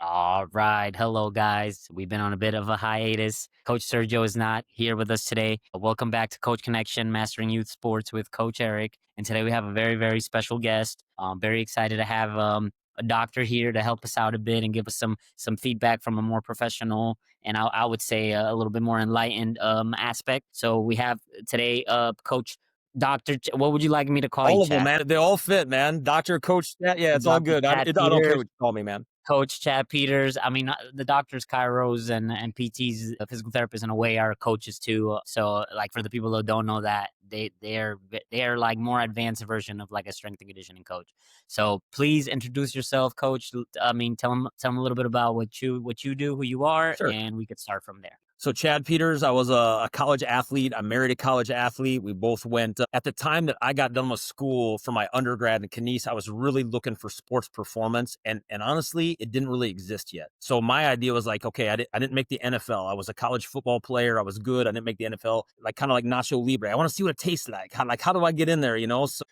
All right. Hello, guys. We've been on a bit of a hiatus. Coach Sergio is not here with us today. Welcome back to Coach Connection, Mastering Youth Sports with Coach Eric. And today we have a very, very special guest. I'm very excited to have a doctor here to help us out a bit and give us some feedback from a more professional and I would say a little bit more enlightened aspect. So we have today Coach Doctor. What would you like me to call you, All of them, Chad? man. They all fit, man. Doctor, coach. Yeah, it's all Doctor good. Chad I don't care Peters. what you call me, man. Coach Chad Peters. I mean, the doctors, chiros, and PTs, physical therapists, in a way, are coaches too. So, like for the people that don't know that, they are like more advanced version of like a strength and conditioning coach. So, please introduce yourself, Coach. I mean, tell them a little bit about what you do, who you are, Sure. and we could start from there. So Chad Peters, I was a college athlete. I married a college athlete. We both went at the time that I got done with school for my undergrad in Kines. I was really looking for sports performance, and honestly, it didn't really exist yet. So my idea was like, okay, I didn't make the NFL. I was a college football player. I was good. I didn't make the NFL. Like kind of like Nacho Libre. I want to see what it tastes like. How do I get in there?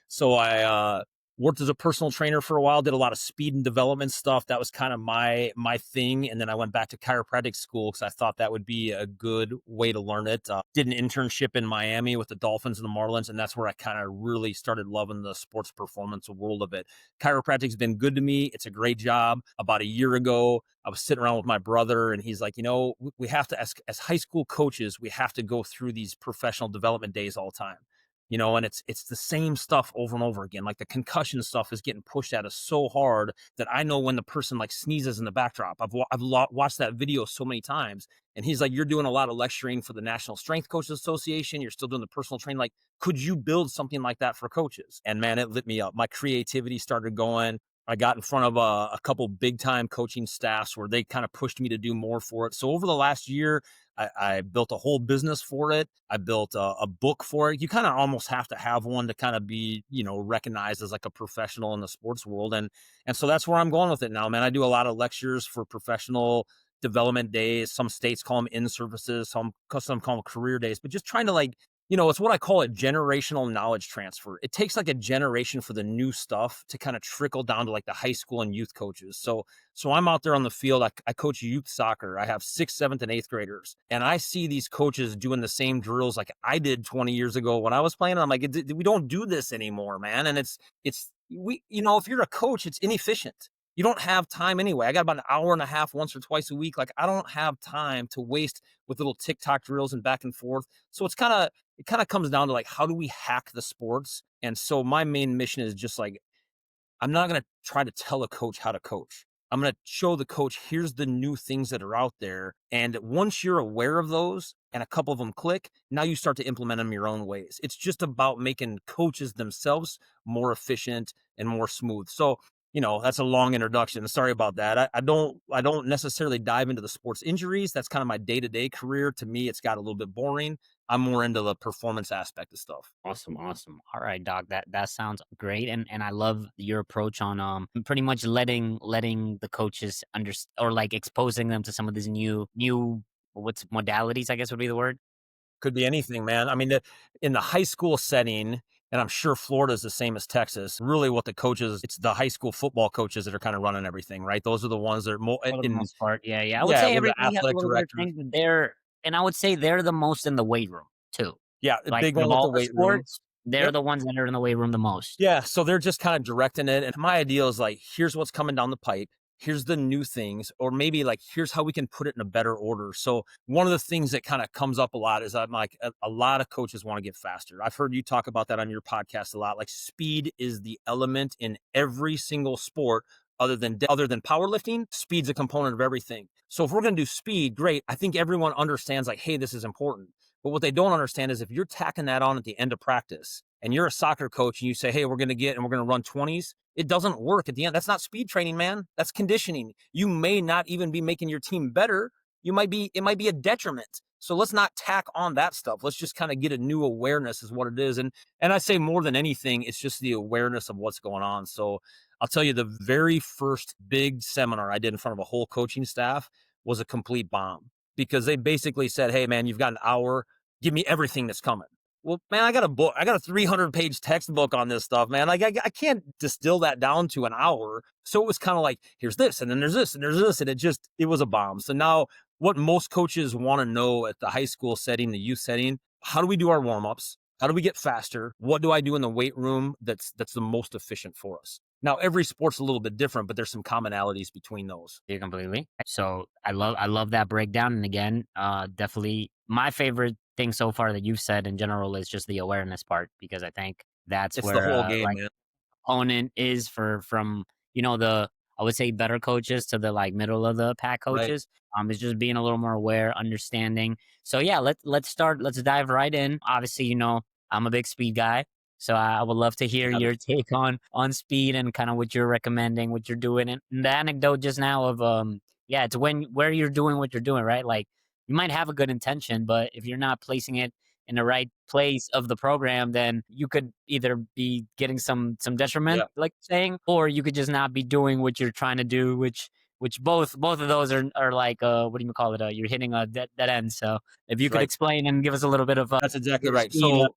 So I worked as a personal trainer for a while, did a lot of speed and development stuff. That was kind of my thing. And then I went back to chiropractic school because I thought that would be a good way to learn it. Did an internship in Miami with the Dolphins and the Marlins, and that's where I kind of really started loving the sports performance world of it. Chiropractic's been good to me. It's a great job. About a year ago, I was sitting around with my brother, and he's like, we have to, as high school coaches, we have to go through these professional development days all the time. And it's the same stuff over and over again. Like the concussion stuff is getting pushed at us so hard that I know when the person like sneezes in the backdrop. I've watched that video so many times, and he's like, "You're doing a lot of lecturing for the National Strength Coaches Association. You're still doing the personal training. Like, could you build something like that for coaches?" And man, it lit me up. My creativity started going. I got in front of a couple big time coaching staffs where they kind of pushed me to do more for it. So over the last year, I built a whole business for it. I built a book for it. You kind of almost have to have one to kind of be, recognized as like a professional in the sports world. And so that's where I'm going with it now, man. I do a lot of lectures for professional development days. Some states call them in-services, some call them career days, but just trying to like, it's what I call it generational knowledge transfer. It takes like a generation for the new stuff to kind of trickle down to like the high school and youth coaches. So I'm out there on the field. I coach youth soccer. I have sixth, seventh, and eighth graders. And I see these coaches doing the same drills like I did 20 years ago when I was playing. I'm like, we don't do this anymore, man. And if you're a coach, it's inefficient. You don't have time anyway. I got about an hour and a half once or twice a week. Like I don't have time to waste with little TikTok drills and back and forth. So it kind of comes down to like, how do we hack the sports? And so my main mission is just like, I'm not going to try to tell a coach how to coach. I'm going to show the coach, here's the new things that are out there. And once you're aware of those and a couple of them click, now you start to implement them your own ways. It's just about making coaches themselves more efficient and more smooth. So, that's a long introduction. Sorry about that. I don't necessarily dive into the sports injuries. That's kind of my day-to-day career. To me, it's got a little bit boring. I'm more into the performance aspect of stuff. Awesome, awesome. All right, Doc. That sounds great, and I love your approach on pretty much letting the coaches or like exposing them to some of these new what's modalities, I guess would be the word. Could be anything, man. I mean, in the high school setting, and I'm sure Florida is the same as Texas. Really, what the coaches, it's the high school football coaches that are kind of running everything, right? Those are the ones that are more For the in, most part, yeah, yeah. I would yeah, say with the everybody has a athletic little bit of directors. things, but I would say they're the most in the weight room too. Yeah, the Like big of one with the all the weight room. sports, they're Yep. the ones that are in the weight room the most. Yeah, so they're just kind of directing it. And my idea is like, here's what's coming down the pipe. Here's the new things, or maybe like, here's how we can put it in a better order. So one of the things that kind of comes up a lot is I'm like, a lot of coaches want to get faster. I've heard you talk about that on your podcast a lot. Like speed is the element in every single sport other than powerlifting. Speed's a component of everything. So if we're going to do speed, great. I think everyone understands like, hey, this is important. But what they don't understand is if you're tacking that on at the end of practice and you're a soccer coach and you say, hey, we're going to run 20s, it doesn't work at the end. That's not speed training, man. That's conditioning. You may not even be making your team better. It might be a detriment. So let's not tack on that stuff. Let's just kind of get a new awareness is what it is. And I say more than anything, it's just the awareness of what's going on. So I'll tell you, the very first big seminar I did in front of a whole coaching staff was a complete bomb because they basically said, hey, man, you've got an hour. Give me everything that's coming. Well, man, I got a book. I got a 300-page textbook on this stuff, man. Like, I can't distill that down to an hour. So it was kind of like, here's this, and then there's this, and there's this, and it was a bomb. So now, what most coaches want to know at the high school setting, the youth setting, how do we do our warm ups? How do we get faster? What do I do in the weight room that's the most efficient for us? Now, every sport's a little bit different, but there's some commonalities between those. You completely. So I love that breakdown. And again, definitely my favorite thing so far that you've said in general is just the awareness part, because I think that's It's the where whole game, man. opponent is for from the I would say better coaches to the like middle of the pack Right. coaches. Is just being a little more aware, understanding. So yeah, let's start. Let's dive right in. Obviously, I'm a big speed guy, so I would love to hear Got it. your take on speed and kind of what you're recommending, what you're doing, and the anecdote just now of yeah, it's when where you're doing what you're doing, right? Like you might have a good intention, but if you're not placing it in the right place of the program, then you could either be getting some detriment, Yeah. like saying, or you could just not be doing what you're trying to do, which both of those are like what do you call it? You're hitting a dead end. So if you That's could right. explain and give us a little bit of That's exactly your right. speed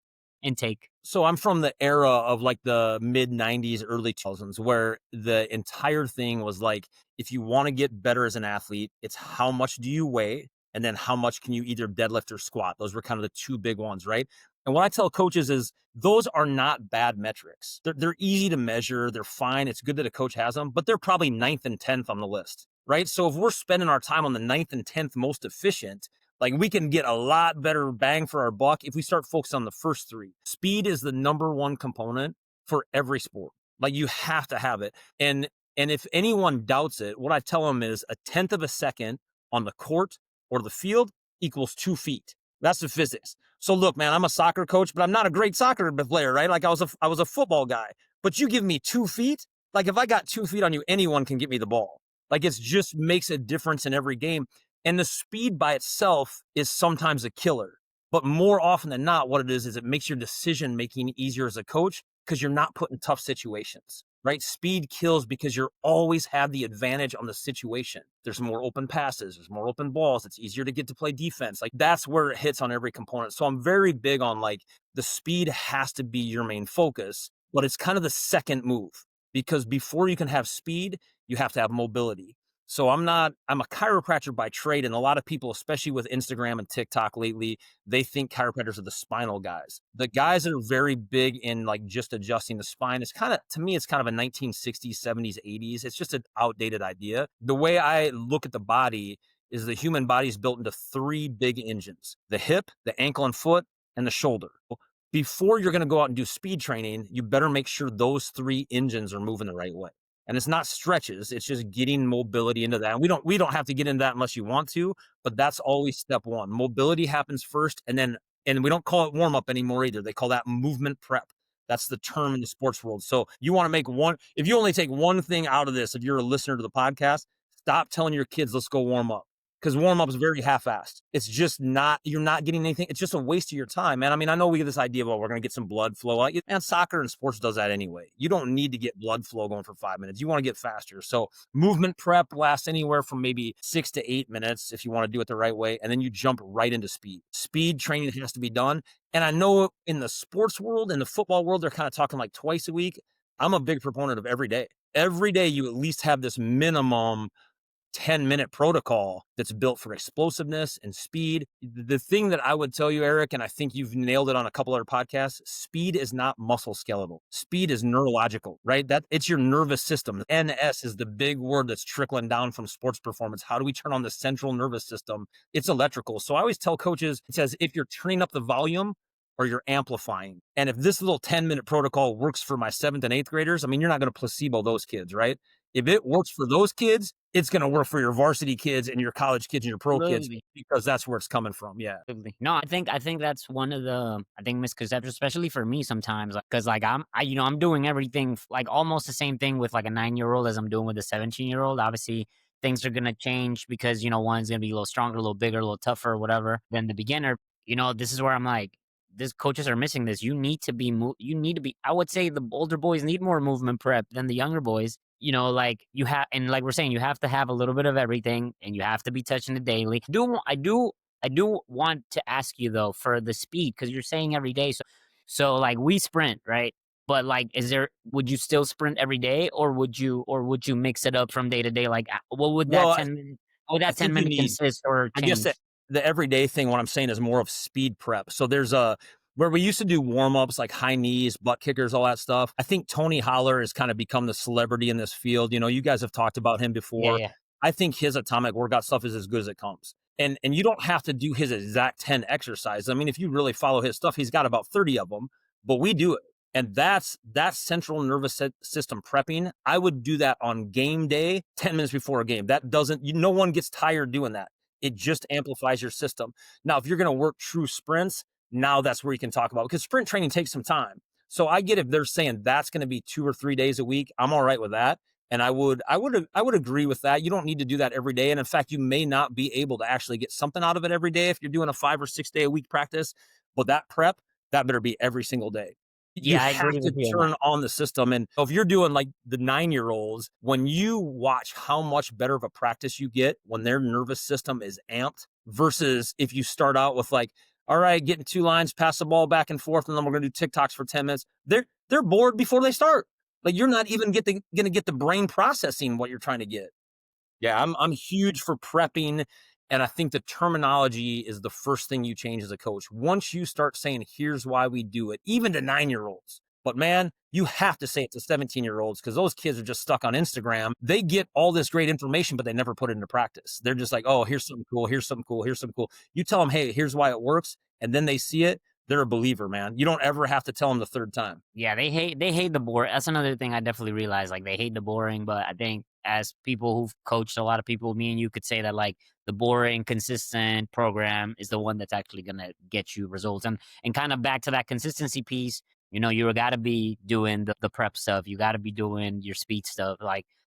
intake. So I'm from the era of like the mid 90s, early 2000s, where the entire thing was like, if you want to get better as an athlete, it's how much do you weigh? And then how much can you either deadlift or squat? Those were kind of the two big ones, right? And what I tell coaches is those are not bad metrics. They're easy to measure. They're fine. It's good that a coach has them, but they're probably ninth and 10th on the list, right? So if we're spending our time on the ninth and 10th most efficient, like we can get a lot better bang for our buck if we start focusing on the first three. Speed is the number one component for every sport. Like you have to have it. And if anyone doubts it, what I tell them is a tenth of a second on the court or the field equals 2 feet. That's the physics. So look, man, I'm a soccer coach, but I'm not a great soccer player, right? Like I was a football guy. But you give me 2 feet, like if I got 2 feet on you, anyone can get me the ball. Like it's just makes a difference in every game. And the speed by itself is sometimes a killer. But more often than not, what it is it makes your decision making easier as a coach because you're not put in tough situations, right? Speed kills because you always have the advantage on the situation. There's more open passes, there's more open balls. It's easier to get to play defense. Like that's where it hits on every component. So I'm very big on like the speed has to be your main focus, but it's kind of the second move because before you can have speed, you have to have mobility. So I'm a chiropractor by trade. And a lot of people, especially with Instagram and TikTok lately, they think chiropractors are the spinal guys. The guys that are very big in like just adjusting the spine. It's kind of, to me, it's kind of a 1960s, 70s, 80s. It's just an outdated idea. The way I look at the body is the human body is built into three big engines: the hip, the ankle and foot, and the shoulder. Before you're going to go out and do speed training, you better make sure those three engines are moving the right way. And it's not stretches, it's just getting mobility into that. And we don't have to get into that unless you want to, but that's always step one. Mobility happens first, and we don't call it warm up anymore either. They call that movement prep. That's the term in the sports world. So you want to make one, if you only take one thing out of this, if you're a listener to the podcast, stop telling your kids, let's go warm up. Because warm up is very half-assed. It's just not, you're not getting anything. It's just a waste of your time, man. I mean, I know we get this idea about we're going to get some blood flow. And soccer and sports does that anyway. You don't need to get blood flow going for 5 minutes. You want to get faster. So movement prep lasts anywhere from maybe 6 to 8 minutes if you want to do it the right way. And then you jump right into speed. Speed training has to be done. And I know in the sports world, in the football world, they're kind of talking like twice a week. I'm a big proponent of every day. Every day you at least have this minimum 10-minute protocol that's built for explosiveness and speed. The thing that I would tell you, Eric, and I think you've nailed it on a couple other podcasts, speed is not muscle skeletal. Speed is neurological, right? That it's your nervous system. NS is the big word that's trickling down from sports performance. How do we turn on the central nervous system? It's electrical. So I always tell coaches, it says if you're turning up the volume or you're amplifying. And if this little 10-minute protocol works for my 7th and 8th graders, I mean, you're not going to placebo those kids, right? If it works for those kids, it's going to work for your varsity kids and your college kids and your pro kids Absolutely. because that's where it's coming from. Yeah. Absolutely. No, I think that's one of the misconceptions, especially for me sometimes, because like I'm doing everything like almost the same thing with like a 9-year-old as I'm doing with a 17-year-old. Obviously, things are gonna change because one's gonna be a little stronger, a little bigger, a little tougher, whatever than the beginner. This is where I'm like, this coaches are missing this. You need to be you need to be. I would say the older boys need more movement prep than the younger boys. Like you have, and like we're saying, you have to have a little bit of everything, and you have to be touching it daily. I do I do want to ask you though for the speed because you're saying every day. So like we sprint, right? But like, would you still sprint every day, or would you mix it up from day to day? Like, what would Well, that I, 10 minute, what would I that ten think you minute need, consist or I guess that change? the everyday thing, what I'm saying is more of speed prep. So there's a, where we used to do warm ups like high knees, butt kickers, all that stuff. I think Tony Holler has kind of become the celebrity in this field. You know, you guys have talked about him Yeah, before. yeah, I think his atomic workout stuff is as good as it comes. And you don't have to do his exact 10 exercises. I mean, if you really follow his stuff, he's got about 30 of them, but we do it. And that's central nervous system prepping. I would do that on game day, 10 minutes before a game. That doesn't, no one gets tired doing that. It just amplifies your system. Now, if you're going to work true sprints, now that's where you can talk about, because sprint training takes some time. So I get if they're saying that's going to be 2 or 3 days a week, I'm all right with that. And I would agree with that. You don't need to do that every day. And in fact, you may not be able to actually get something out of it every day if you're doing a 5 or 6 day a week practice. But that prep, that better be every single day. You yeah. I have agree to with you on turn that. on the system. And if you're doing like the 9-year-olds, when you watch how much better of a practice you get when their nervous system is amped versus if you start out with like, all right, getting 2 lines, pass the ball back and forth, and then we're going to do TikToks for 10 minutes. They're bored before they start. Like you're not even going to get the brain processing what you're trying to get. Yeah, I'm huge for prepping, and I think the terminology is the first thing you change as a coach. Once you start saying, "Here's why we do it," even to 9-year-olds. But man, you have to say it to 17-year-olds because those kids are just stuck on Instagram. They get all this great information, but they never put it into practice. They're just like, "Oh, here's something cool. Here's something cool. Here's something cool." You tell them, "Hey, here's why it works," and then they see it. They're a believer, man. You don't ever have to tell them the third time. Yeah, they hate the bore. That's another thing I definitely realized. Like they hate the boring, but I think as people who've coached a lot of people, me and you could say that like the boring, consistent program is the one that's actually gonna get you results. And kind of back to that consistency piece, you gotta be doing the prep stuff. You gotta be doing your speed stuff.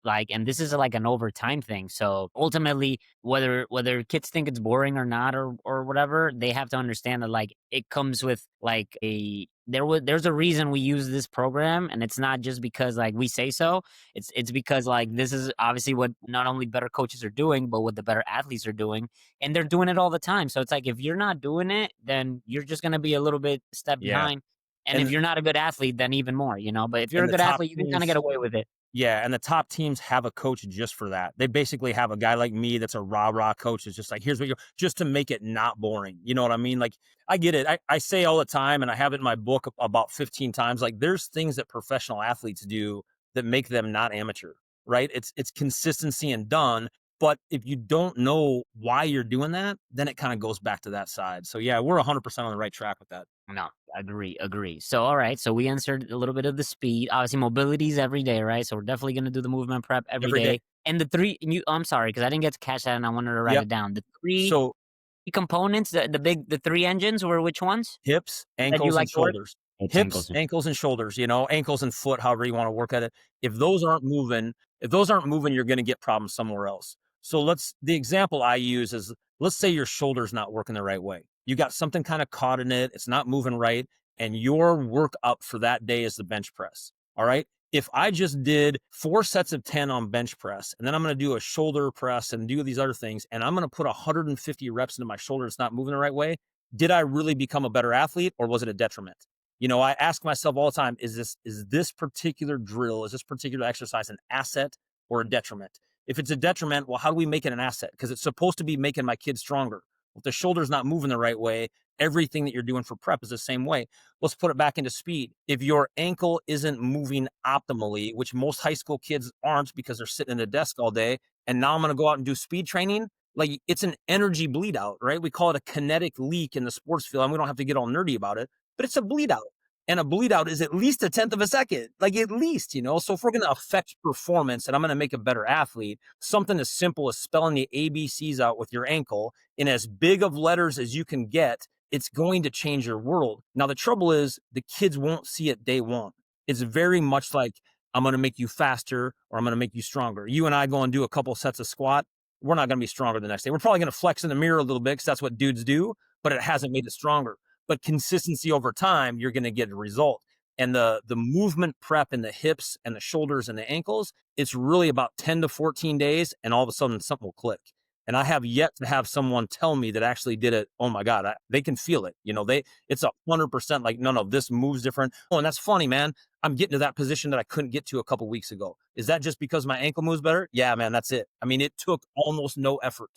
And this is like an overtime thing. So ultimately, whether kids think it's boring or not or whatever, they have to understand that like it comes with like there's a reason we use this program, and it's not just because like we say so. It's because like this is obviously what not only better coaches are doing, but what the better athletes are doing, and they're doing it all the time. So it's like if you're not doing it, then you're just gonna be a little bit step Yeah, behind. And if and you're not a good athlete, then even more. But if you're and a the good top athlete, you can kind of get teams. away with it. Yeah, and the top teams have a coach just for that. They basically have a guy like me that's a rah-rah coach that's just like, here's what you just to make it not boring. You know what I mean? Like, I get it. I say all the time, and I have it in my book about 15 times. Like, there's things that professional athletes do that make them not amateur, right? It's consistency and done. But if you don't know why you're doing that, then it kind of goes back to that side. So yeah, we're 100% on the right track with that. No, agree. So, all right. So we answered a little bit of the speed. Obviously, mobility is every day, right? So we're definitely going to do the movement prep every Every day. day. And the three, I'm sorry, because I didn't get to catch that and I wanted to write Yep. it down. The three So components, the three engines were which ones hips, that you ankles, and like to work? shoulders. Hips, Hips, ankles, and ankles, and shoulders, ankles and foot, however you want to work at it. If those aren't moving, you're going to get problems somewhere else. So the example I use is, let's say your shoulder's not working the right way. You got something kind of caught in it. It's not moving right. And your work up for that day is the bench press. All right. If I just did 4 sets of 10 on bench press, and then I'm going to do a shoulder press and do these other things, and I'm going to put 150 reps into my shoulder, it's not moving the right way. Did I really become a better athlete, or was it a detriment? I ask myself all the time, is this particular drill, is this particular exercise an asset or a detriment? If it's a detriment, well, how do we make it an asset? Because it's supposed to be making my kids stronger. If the shoulder's not moving the right way, everything that you're doing for prep is the same way. Let's put it back into speed. If your ankle isn't moving optimally, which most high school kids aren't because they're sitting at a desk all day, and now I'm going to go out and do speed training, like it's an energy bleed out, right? We call it a kinetic leak in the sports field, and we don't have to get all nerdy about it, but it's a bleed out. And a bleed out is at least 1/10 of a second, like at least. So if we're going to affect performance and I'm going to make a better athlete, something as simple as spelling the ABCs out with your ankle in as big of letters as you can get, it's going to change your world. Now, the trouble is the kids won't see it day one. It's very much like, I'm going to make you faster or I'm going to make you stronger. You and I go and do a couple sets of squat. We're not going to be stronger the next day. We're probably going to flex in the mirror a little bit because that's what dudes do, but it hasn't made it stronger. But consistency over time, you're going to get a result. And the movement prep in the hips and the shoulders and the ankles, it's really about 10 to 14 days, and all of a sudden something will click. And I have yet to have someone tell me that actually did it. Oh my God, they can feel it. It's 100% like, no, no, this moves different. Oh, and that's funny, man. I'm getting to that position that I couldn't get to a couple weeks ago. Is that just because my ankle moves better? Yeah, man, that's it. I mean, it took almost no effort.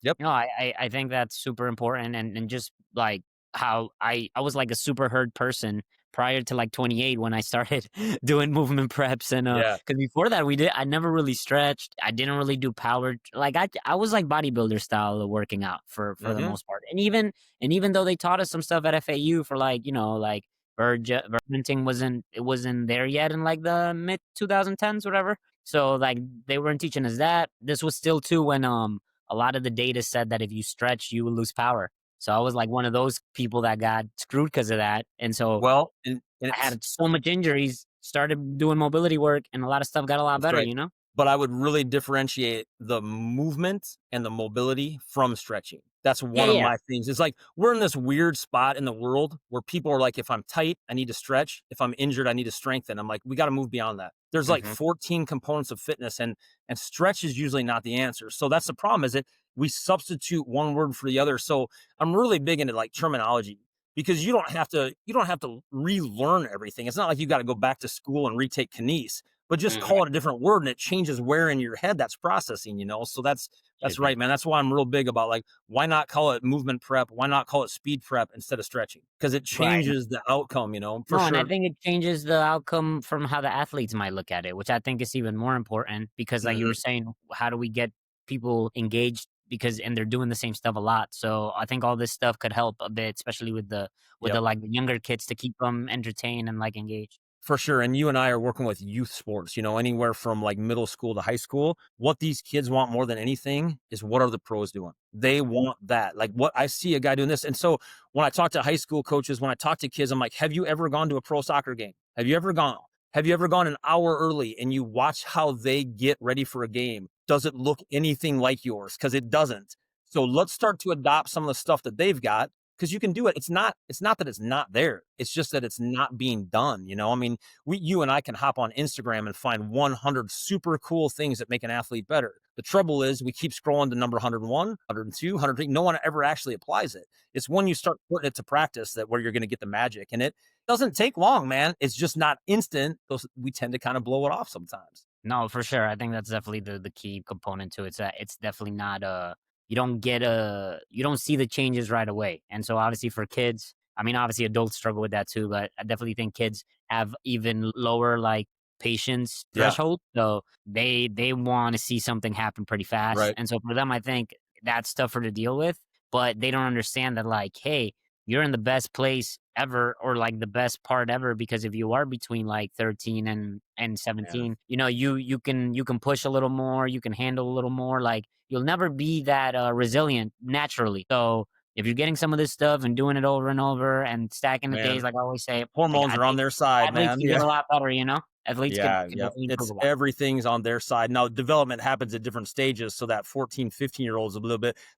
Yep. No, I think that's super important, and just like how I was like a super hurt person prior to like 28 when I started doing movement preps, and Yeah. because before that I never really stretched. I didn't really do power. Like I was like bodybuilder style of working out for the Hmm. most part. And even though they taught us some stuff at FAU for like, like vergenting wasn't there yet in like the mid 2010s, whatever. So like they weren't teaching us that. This was still too when a lot of the data said that if you stretch, you will lose power. So I was like one of those people that got screwed because of that. And so Well, and I it's had so much injuries, started doing mobility work, and a lot of stuff got a lot that's better, right. you know? But I would really differentiate the movement and the mobility from stretching. That's Yeah, one of yeah. my things. It's like we're in this weird spot in the world where people are like, if I'm tight, I need to stretch. If I'm injured, I need to strengthen. I'm like, we got to move beyond that. There's like Hmm. 14 components of fitness, and stretch is usually not the answer. So that's the problem, is that we substitute one word for the other. So I'm really big into like terminology, because you don't have to relearn everything. It's not like you got to go back to school and retake kines, but just Hmm. call it a different word and it changes where in your head that's processing. So that's Excuse me. right, man. That's why I'm real big about, like, why not call it movement prep? Why not call it speed prep instead of stretching? Because it Right. changes the outcome, for No, and I sure. think it changes the outcome from how the athletes might look at it, which I think is even more important because, like you Hmm. were saying, how do we get people engaged? Because and they're doing the same stuff a lot. So I think all this stuff could help a bit, especially with the Yep. like the younger kids to keep them entertained and like engaged. For sure. And you and I are working with youth sports, anywhere from like middle school to high school. What these kids want more than anything is, what are the pros doing? They want that. Like, what I see a guy doing this. And so when I talk to high school coaches, when I talk to kids, I'm like, have you ever gone to a pro soccer game? Have you ever gone? Have you ever gone an hour early and you watch how they get ready for a game? Does it look anything like yours? Because it doesn't. So let's start to adopt some of the stuff that they've got, because you can do it. It's not that it's not there. It's just that it's not being done. I mean, you and I can hop on Instagram and find 100 super cool things that make an athlete better. The trouble is we keep scrolling to number 101, 102, 103. No one ever actually applies it. It's when you start putting it to practice that where you're going to get the magic. And it doesn't take long, man. It's just not instant. We tend to kind of blow it off sometimes. No, for sure. I think that's definitely the key component to it. It's that it's definitely not you don't see the changes right away. And so obviously for kids, I mean obviously adults struggle with that too, but I definitely think kids have even lower like patience Yeah. threshold. So they want to see something happen pretty fast. Right. And so for them I think that's tougher to deal with, but they don't understand that like, hey, you're in the best place ever or like the best part ever because if you are between like 13 and Man. 17, you can push a little more, you can handle a little more, like you'll never be that resilient naturally. So if you're getting some of this stuff and doing it over and over and stacking the days, Man. like I always say, like Hormones I are on think their side, athletes man. can get Yeah. a lot better. Athletes Yeah, can yep. definitely improve It's a lot. everything's on their side. Now, development happens at different stages. So that 14, 15-year-olds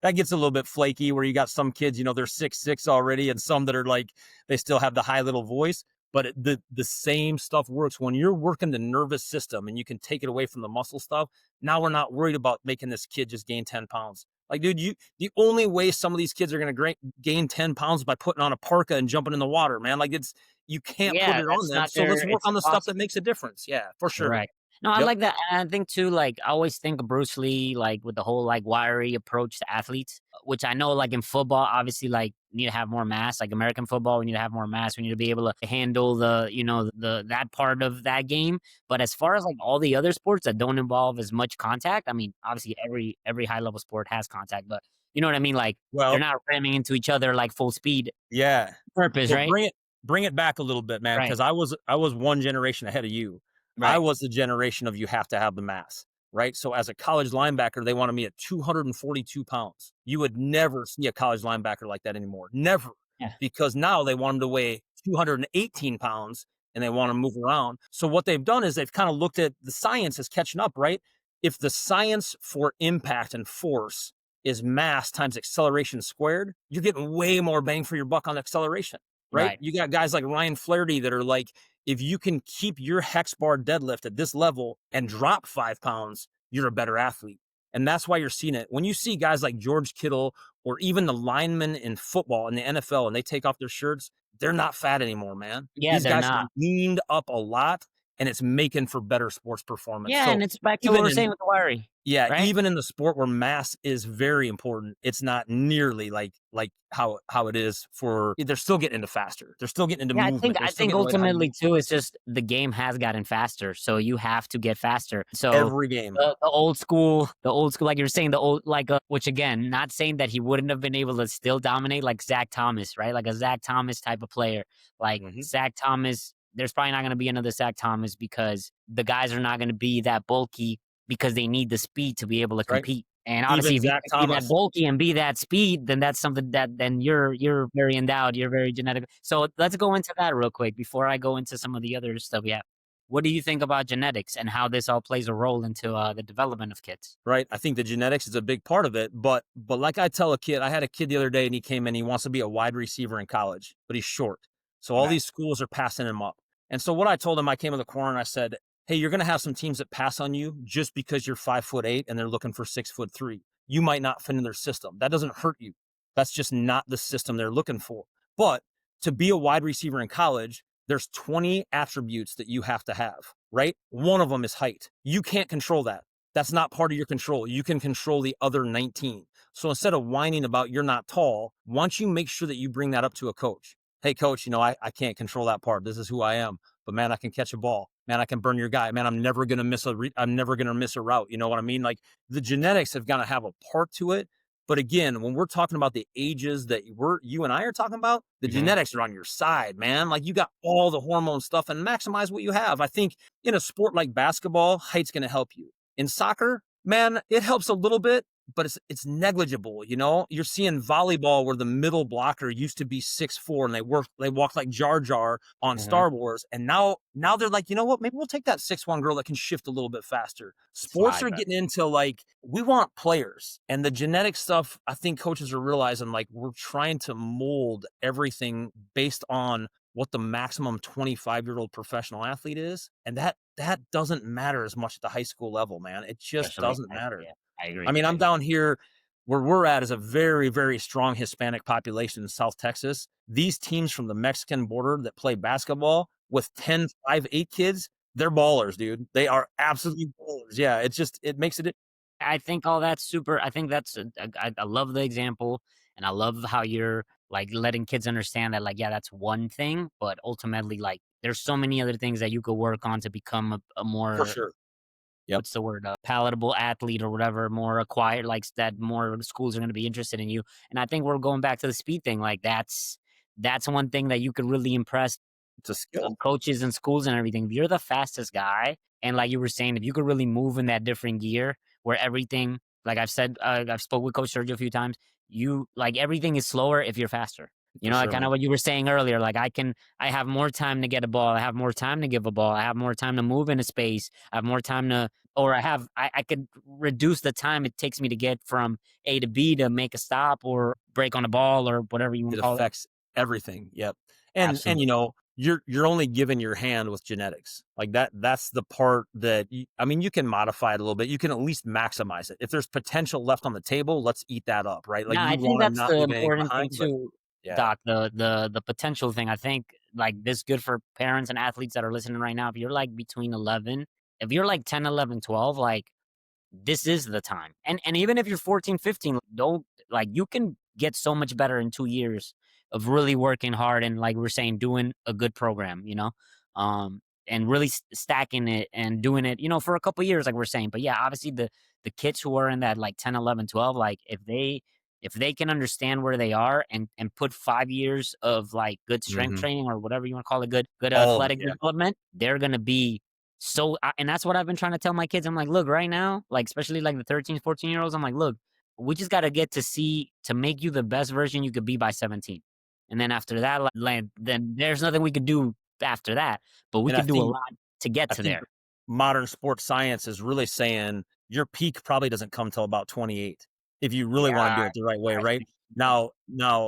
that gets a little bit flaky, where you got some kids, they're 6'6" already, and some that are like, they still have the high little voice. But the same stuff works when you're working the nervous system and you can take it away from the muscle stuff. Now we're not worried about making this kid just gain 10 pounds. Like, dude, the only way some of these kids are going to gain 10 pounds by putting on a parka and jumping in the water, man. Like, you can't put Yeah, it on that's them. not So let's their. work It's on the stuff impossible. that makes a difference. Yeah, for sure. Right. No, I Yep. like that. And I think too, like I always think of Bruce Lee, like with the whole like wiry approach to athletes, which I know like in football, obviously like you need to have more mass, like American football, we need to have more mass. We need to be able to handle the that part of that game. But as far as like all the other sports that don't involve as much contact, I mean, obviously every high level sport has contact, but you know what I mean? Like they're Well, not ramming into each other like full speed yeah. purpose, Well, right? bring it back a little bit, man, Right. because I was one generation ahead of you. I Right. was the generation of, you have to have the mass, right? So as a college linebacker, they wanted me at 242 pounds. You would never see a college linebacker like that anymore. Never. Yeah. Because now they want them to weigh 218 pounds and they want to move around. So what they've done is they've kind of looked at the science is catching up, right? If the science for impact and force is mass times acceleration squared, you're getting way more bang for your buck on acceleration, right? Right. You got guys like Ryan Flaherty that are like, if you can keep your hex bar deadlift at this level and drop 5 pounds, you're a better athlete. And that's why you're seeing it. When you see guys like George Kittle or even the linemen in football in the NFL and they take off their shirts, they're not fat anymore, man. Yeah, These they're guys are not. leaned up a lot and it's making for better sports performance. Yeah, So and it's back to what even we're in saying with the worry, yeah, right? even in the sport where mass is very important, it's not nearly like how it is for they're still getting into faster. They're still getting into Yeah, I think movement. They're I still think getting really high ultimately movement too, it's just the game has gotten faster, so you have to get faster. So every game. the old school, like you were saying, the old like which again, not saying that he wouldn't have been able to still dominate like Zach Thomas, right? Like a Zach Thomas type of player. Like Mhm. Zach Thomas, there's probably not going to be another Zach Thomas because the guys are not going to be that bulky because they need the speed to be able to That's right. compete. And obviously, Even if you Zach can be that Thomas. bulky and be that speed, then that's something that then you're very endowed. You're very genetic. So let's go into that real quick before I go into some of the other stuff we have. What do you think about genetics and how this all plays a role into the development of kids? Right? I think the genetics is a big part of it, but like I tell a kid, I had a kid the other day and he came in, he wants to be a wide receiver in college, but he's short. So all Okay. these schools are passing him up. And so what I told him, I came to the corner and I said, "Hey, you're going to have some teams that pass on you just because you're 5'8" and they're looking for 6'3". You might not fit in their system. That doesn't hurt you. That's just not the system they're looking for. But to be a wide receiver in college, there's 20 attributes that you have to have, right? One of them is height. You can't control that. That's not part of your control. You can control the other 19. So instead of whining about you're not tall, once you make sure that you bring that up to a coach, hey, coach, I can't control that part. This is who I am. But man, I can catch a ball. Man, I can burn your guy. Man, I'm never gonna miss I'm never gonna miss a route. You know what I mean? Like the genetics have got to have a part to it. But again, when we're talking about the ages that you and I are talking about, the Mhm. genetics are on your side, man. Like you got all the hormone stuff and maximize what you have. I think in a sport like basketball, height's going to help you. In soccer, man, it helps a little bit, but it's negligible. You're seeing volleyball where the middle blocker used to be 6'4" and they walk like Jar Jar on Mhm. Star Wars, and now they're like, you know what? Maybe we'll take that 6'1" girl that can shift a little bit faster. Sports Slide, are but getting into like we want players, and the genetic stuff. I think coaches are realizing like we're trying to mold everything based on what the maximum 25-year-old professional athlete is. And that doesn't matter as much at the high school level, man. It just especially doesn't matter. yeah, I I agree. mean, I I'm agree. down here where we're at is a very, very strong Hispanic population in South Texas. These teams from the Mexican border that play basketball with 10, 5, 8 kids, they're ballers, dude. They are absolutely ballers. Yeah, it makes it I think all that's super. I think that's I love the example, and I love how you're like letting kids understand that like yeah, that's one thing, but ultimately like there's so many other things that you could work on to become a for more sure. Yep. what's the word palatable athlete or whatever, more acquired, like that more schools are going to be interested in you. And I think we're going back to the speed thing. Like that's one thing that you could really impress It's a skill. coaches and schools and everything. If you're the fastest guy, and like you were saying, if you could really move in that different gear where everything, like I've said, I've spoke with Coach Sergio a few times. You like everything is slower if you're faster. For Like sure, kind of man. what you were saying earlier. Like I have more time to get a ball. I have more time to give a ball. I have more time to move in a space. I have more time to, or I could reduce the time it takes me to get from A to B to make a stop or break on a ball or whatever you want It to call it. affects everything. Yep. And Absolutely. you're only given your hand with genetics. Like that's the part that I mean, you can modify it a little bit. You can at least maximize it. If there's potential left on the table, let's eat that up, right? No, Like you I think want to that's not the leave anything important thing behind, but too, yeah, Doc. The potential thing. I think like this good for parents and athletes that are listening right now. If you're like between 11, if you're like 10, 11, 12, like this is the time. And even if you're 14, 15, don't like you can get so much better in 2 years of really working hard and like we're saying, doing a good program, and really stacking it and doing it, for a couple years, like we're saying. But yeah, obviously the kids who are in that like 10, 11, 12, like if they can understand where they are and put 5 years of like good strength hmm training or whatever you want to call it, good all of it. athletic Yeah, development, they're gonna be and that's what I've been trying to tell my kids. I'm like, look, right now, like especially like the 13, 14-year-olds, I'm like, look, we just got to get to make you the best version you could be by 17. And then after that, like, then there's nothing we could do after that, but we and I could do a think lot to get I to think there. modern sports science is really saying your peak probably doesn't come till about 28 if you really want to Yeah, do it the right way, I right? see. Now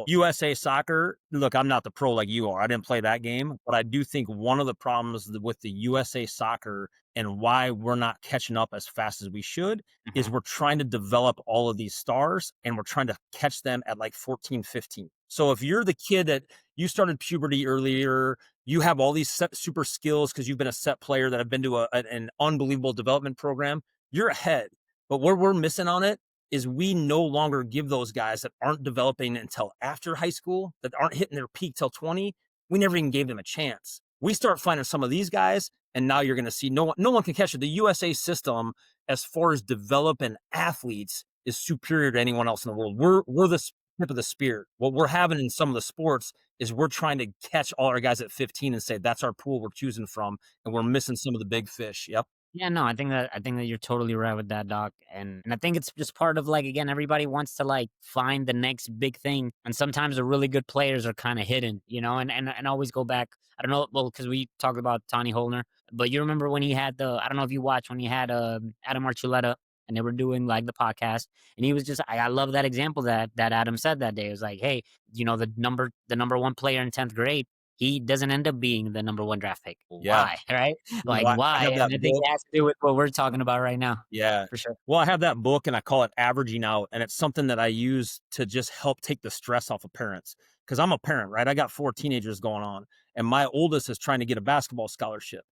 USA soccer, look, I'm not the pro like you are. I didn't play that game, but I do think one of the problems with the USA soccer and why we're not catching up as fast as we should is Mhm. we're trying to develop all of these stars and we're trying to catch them at like 14, 15. So if you're the kid that you started puberty earlier, you have all these super skills because you've been a set player that have been to an unbelievable development program, you're ahead. But where we're missing on it is we no longer give those guys that aren't developing until after high school, that aren't hitting their peak till 20, we never even gave them a chance. We start finding some of these guys, and now you're going to see no one can catch it. The USA system, as far as developing athletes, is superior to anyone else in the world. We're the tip of the spear. What we're having in some of the sports is we're trying to catch all our guys at 15 and say that's our pool we're choosing from, and we're missing some of the big fish. Yep. Yeah, no, I think that you're totally right with that, Doc. And I think it's just part of like again, everybody wants to like find the next big thing. And sometimes the really good players are kind of hidden, you know, and always go back. I don't know, well, because we talked about Tony Holner, but you remember when he had I don't know if you watched when he had Adam Archuleta and they were doing like the podcast, and he was just I love that example that Adam said that day. It was like, hey, you know, the number one player in 10th grade, he doesn't end up being the number one draft pick. Yeah. Why? Right? No, Like, I why? have And that I think book. it has to do with what we're talking about right now, Yeah. for sure. Well, I have that book and I call it Averaging Out. And it's something that I use to just help take the stress off of parents. Cause I'm a parent, right? I got 4 teenagers going on, and my oldest is trying to get a basketball scholarship.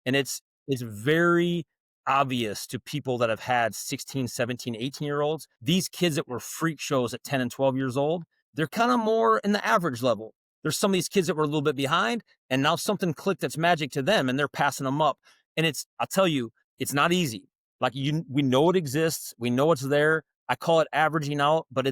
And it's very obvious to people that have had 16, 17, 18-year olds. These kids that were freak shows at 10 and 12 years old, they're kind of more in the average level. There's some of these kids that were a little bit behind, and now something clicked that's magic to them, and they're passing them up. And I'll tell you, it's not easy. Like we know it exists, we know it's there. I call it averaging out, but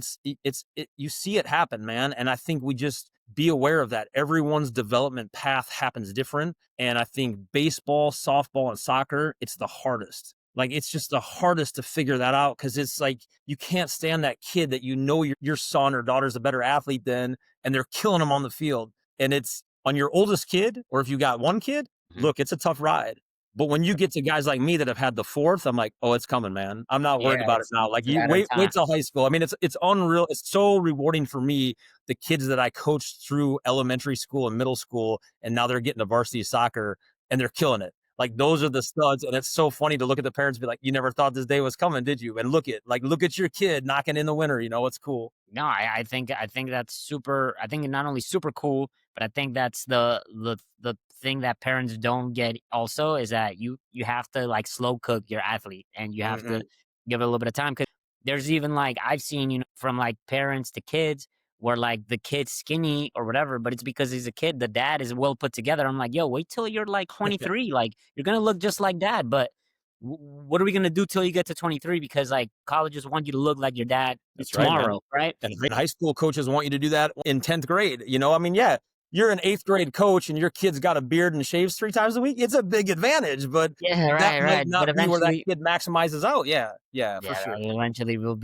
you see it happen, man. And I think we just be aware of that. Everyone's development path happens different. And I think baseball, softball, and soccer, it's the hardest. Like it's just the hardest to figure that out because it's like you can't stand that kid that you know your son or daughter's a better athlete than, and they're killing them on the field. And it's on your oldest kid, or if you got one kid, Mhm. look, it's a tough ride. But when you get to guys like me that have had the fourth, I'm like, oh, it's coming, man. I'm not Yeah, worried about it it's now. Like it's a you matter of wait time. till high school. I mean, it's unreal. It's so rewarding for me, the kids that I coached through elementary school and middle school, and now they're getting to varsity soccer and they're killing it. Like those are the studs. And it's so funny to look at the parents and be like, you never thought this day was coming, did you? And look at your kid knocking in the winter, it's cool. No, I think that's super. I think not only super cool, but I think that's the thing that parents don't get also is that you have to like slow cook your athlete and you have to Mhm. give it a little bit of time because there's even like I've seen from like parents to kids where like the kid's skinny or whatever, but it's because he's a kid. The dad is well put together. I'm like, yo, wait till you're like 23, like you're gonna look just like dad, but. What are we gonna do till you get to 23? Because like colleges want you to look like your dad That's right, man. tomorrow, right? And high school coaches want you to do that in 10th grade. I mean, yeah, you're an 8th grade coach and your kid's got a beard and shaves 3 times a week. It's a big advantage, but Yeah, that right, might right. But not be where that eventually, kid maximizes out. Yeah. Yeah, for yeah, sure. eventually we'll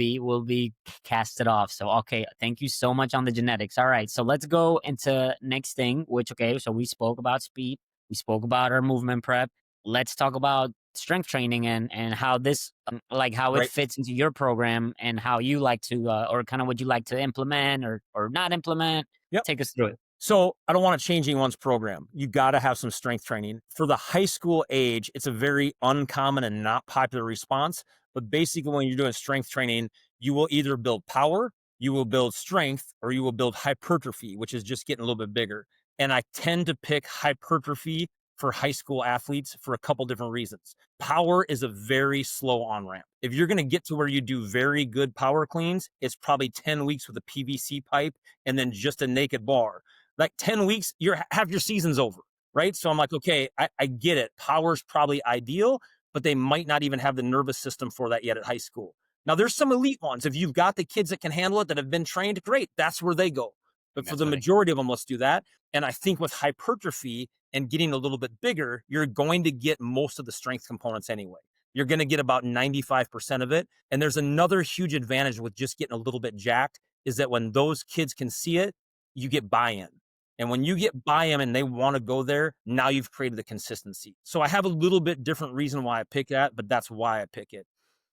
be casted off. So okay, thank you so much on the genetics. All right, so let's go into next thing. Which okay, so we spoke about speed, we spoke about our movement prep. Let's talk about strength training and how this like how it Right. fits into your program and how you like to or kind of what you like to implement or not implement. Yep. Take us through it. So I don't want to change anyone's program. You got to have some strength training. For the high school age, it's a very uncommon and not popular response. But basically, when you're doing strength training, you will either build power, you will build strength, or you will build hypertrophy, which is just getting a little bit bigger. And I tend to pick hypertrophy for high school athletes for a couple different reasons. Power is a very slow on ramp. If you're going to get to where you do very good power cleans, it's probably 10 weeks with a PVC pipe and then just a naked bar. Like 10 weeks, half your season's over, right? So I'm like, okay, I get it. Power's probably ideal, but they might not even have the nervous system for that yet at high school. Now, there's some elite ones. If you've got the kids that can handle it, that have been trained, great. That's where they go. But for That's the funny. majority of them, let's do that. And I think with hypertrophy and getting a little bit bigger, you're going to get most of the strength components anyway. You're going to get about 95% of it. And there's another huge advantage with just getting a little bit jacked is that when those kids can see it, you get buy-in. And when you get buy-in and they want to go there, now you've created the consistency. So I have a little bit different reason why I pick that, but that's why I pick it.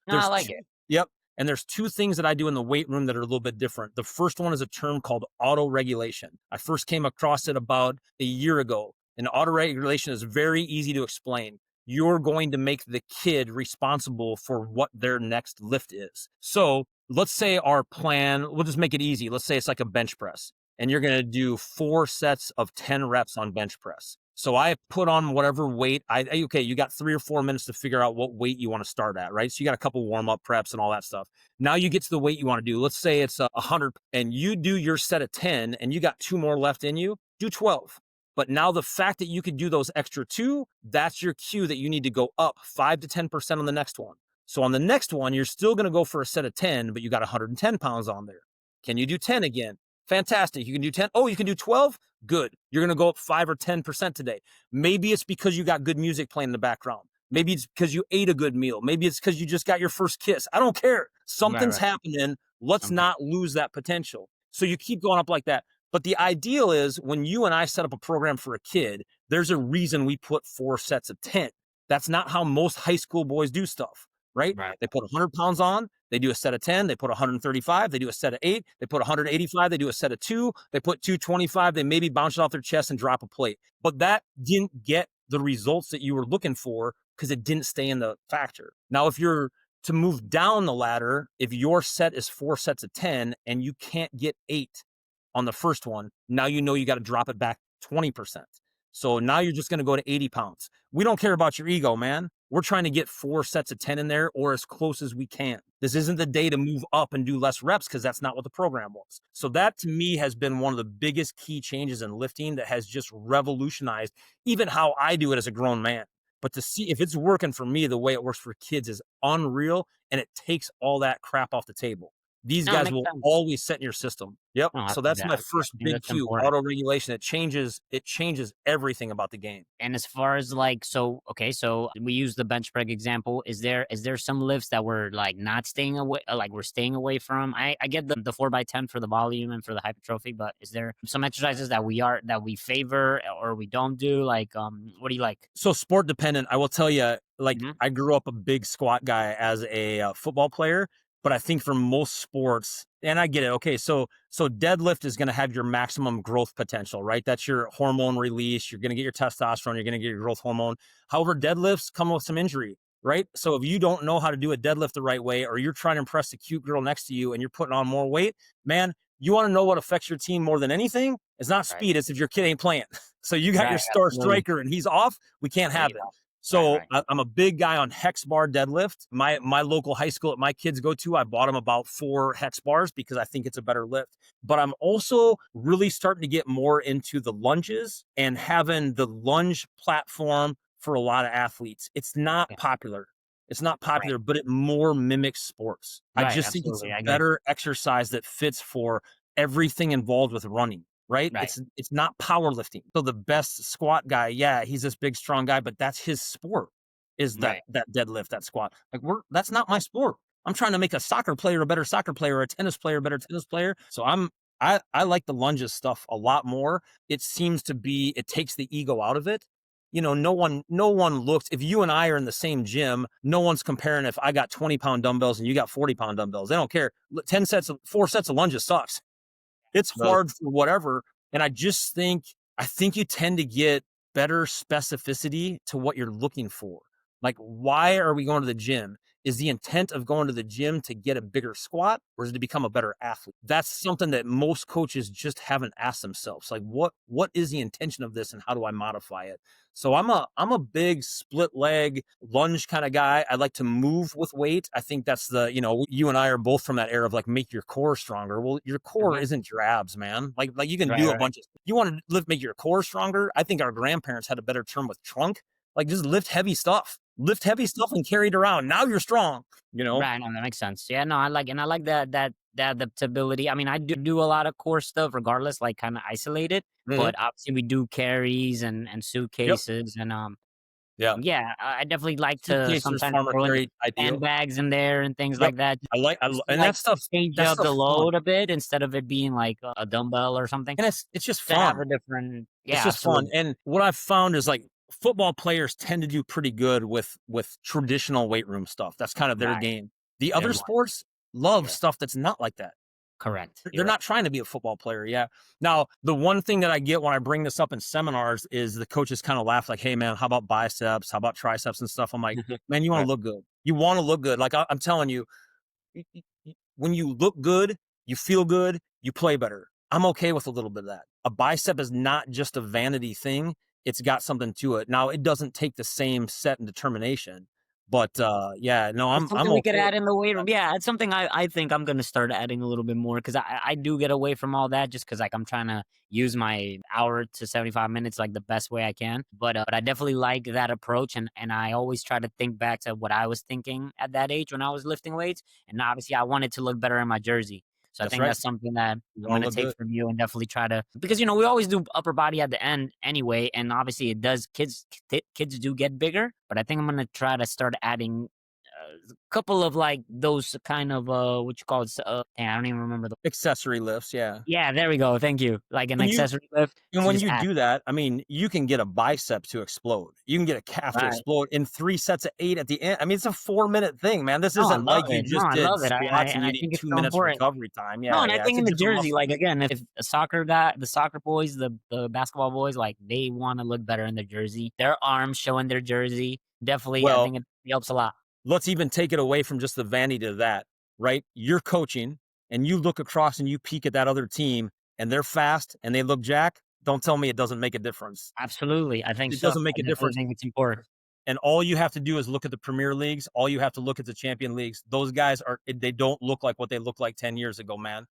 No, I There's like two, it. yep. And there's two things that I do in the weight room that are a little bit different. The first one is a term called auto regulation. I first came across it about a year ago. And auto regulation is very easy to explain. you're going to make the kid responsible for what their next lift is. So let's say our plan, we'll just make it easy. Let's say it's like a bench press and you're going to do 4 sets of 10 reps on bench press. So I put on whatever weight okay, you got 3 or 4 minutes to figure out what weight you want to start at, right? So you got a couple warm up preps and all that stuff. Now you get to the weight you want to do. Let's say it's 100 and you do your set of 10 and you got 2 more left in you, do 12. But now the fact that you could do those extra 2, that's your cue that you need to go up 5 to 10% on the next one. So on the next one, you're still going to go for a set of 10, but you got 110 pounds on there. Can you do 10 again? Fantastic. You can do 10. Oh, you can do 12? Good. You're going to go up 5 or 10% today. Maybe it's because you got good music playing in the background. Maybe it's because you ate a good meal. Maybe it's because you just got your first kiss. I don't care. Something's happening. Let's not lose that potential. So you keep going up like that. But the ideal is when you and I set up a program for a kid, there's a reason we put 4 sets of 10. That's not how most high school boys do stuff, right? They put 100 pounds on, they do a set of 10, they put 135, they do a set of 8, they put 185, they do a set of 2, they put 225, they maybe bounce it off their chest and drop a plate. But that didn't get the results that you were looking for because it didn't stay in the factor. Now, if you're to move down the ladder, if your set is 4 sets of 10 and you can't get 8 on the first one, now you know you got to drop it back 20%. So now you're just going to go to 80 pounds. We don't care about your ego, man. We're trying to get 4 sets of 10 in there or as close as we can. This isn't the day to move up and do less reps because that's not what the program was. So that to me has been one of the biggest key changes in lifting that has just revolutionized even how I do it as a grown man. But to see if it's working for me the way it works for kids is unreal, and it takes all that crap off the table. These guys will always set in your system. Yep. No, So that's my first big that's cue, important. auto regulation. It changes everything about the game. And as far as like, so we use the bench press example. Is there some lifts that we're like not staying away, like we're staying away from? I get the 4x10 for the volume and for the hypertrophy, but is there some exercises that we favor or we don't do? Like, what do you like? So sport dependent. I will tell you, like I grew up a big squat guy as a football player. But I think for most sports, and I get it. Okay, so deadlift is going to have your maximum growth potential, right? That's your hormone release. You're going to get your testosterone. You're going to get your growth hormone. However, deadlifts come with some injury, right? So if you don't know how to do a deadlift the right way, or you're trying to impress the cute girl next to you and you're putting on more weight, man, you want to know what affects your team more than anything? It's not speed. It's if your kid ain't playing. So you got your star striker and he's off. We can't have it. So I'm a big guy on hex bar deadlift. My local high school that my kids go to, I bought them about 4 hex bars because I think it's a better lift. But I'm also really starting to get more into the lunges and having the lunge platform for a lot of athletes. It's not popular. It's not popular, but it more mimics sports. I just think it's a better exercise that fits for everything involved with running. Right? It's not powerlifting. So the best squat guy, yeah, he's this big, strong guy, but that's his sport is that deadlift, that squat. Like that's not my sport. I'm trying to make a soccer player a better soccer player, or a tennis player a better tennis player. So I like the lunges stuff a lot more. It seems to be, it takes the ego out of it. You know, no one looks, if you and I are in the same gym, no one's comparing if I got 20-pound dumbbells and you got 40-pound dumbbells. They don't care. 4 sets of lunges sucks. It's hard for whatever. And I think you tend to get better specificity to what you're looking for. Like, why are we going to the gym? Is the intent of going to the gym to get a bigger squat, or is it to become a better athlete? That's something that most coaches just haven't asked themselves. Like, what is the intention of this and how do I modify it? So I'm a big split leg lunge kind of guy. I like to move with weight. I think that's you and I are both from that era of like make your core stronger. Well, your core isn't your abs, man. Like you can do a bunch of, you want to make your core stronger. I think our grandparents had a better term with trunk. Like just lift heavy stuff and carry it around. Now you're strong, you know? Right. No, that makes sense. Yeah, no, I like that adaptability. I mean, I do a lot of core stuff regardless, like kind of isolated, but obviously we do carries and suitcases and, yeah, I definitely like to sometimes throw handbags in there and things like that. And that stuff change up the load a bit instead of it being like a dumbbell or something. And it's just fun. Have a different, it's just fun. And what I've found is like football players tend to do pretty good with traditional weight room stuff. That's kind of their game. The other sports love stuff that's not like that. Correct. They're You're right. not trying to be a football player. Yeah. Now, the one thing that I get when I bring this up in seminars is the coaches kind of laugh like, "Hey, man, how about biceps? How about triceps and stuff?" I'm like, "Man, you want Right. to look good. You want to look good. Like I'm telling you, when you look good, you feel good, you play better. I'm okay with a little bit of that. A bicep is not just a vanity thing. It's got something to it. Now, it doesn't take the same set and determination, but yeah, no, It's I'm something we could okay with add in the weight that. room. Yeah, it's something I think I'm gonna start adding a little bit more because I do get away from all that just because like I'm trying to use my hour to 75 minutes like the best way I can. But I definitely like that approach and I always try to think back to what I was thinking at that age when I was lifting weights. And obviously I wanted to look better in my jersey. So I That's think right. that's something that You I'm want to gonna look take good. from you and definitely try to because we always do upper body at the end anyway, and obviously it does kids do get bigger, but I think I'm gonna try to start adding couple of like those kind of what you call it. I don't even remember the. Accessory lifts, yeah. Yeah, there we go. Thank you. Like an When you accessory lift And to when just you add. do that, I mean, you can get a bicep to explode. You can get a calf to Right. explode in 3 sets of 8 at the end. I mean, it's a 4-minute thing, man. This No, I isn't love like you it. No, just I did love it. squats and And you I need think it's 2 so minutes important. recovery time. No, Yeah, and I yeah, it's think a in the different jersey, muscle like group. again, if a the soccer boys, the basketball boys, like they want to look better in their jersey. Their arms showing their jersey. Definitely, I Well, think it helps a lot. let's even take it away from just the vanity of that, right? You're coaching and you look across and you peek at that other team and they're fast and they look jack. Don't tell me it doesn't make a difference. Absolutely. I think It so. doesn't make I a definitely difference. think it's important. And all you have to do is look at the Premier Leagues. All you have to look at the Champion Leagues. Those guys they don't look like what they looked like 10 years ago, man.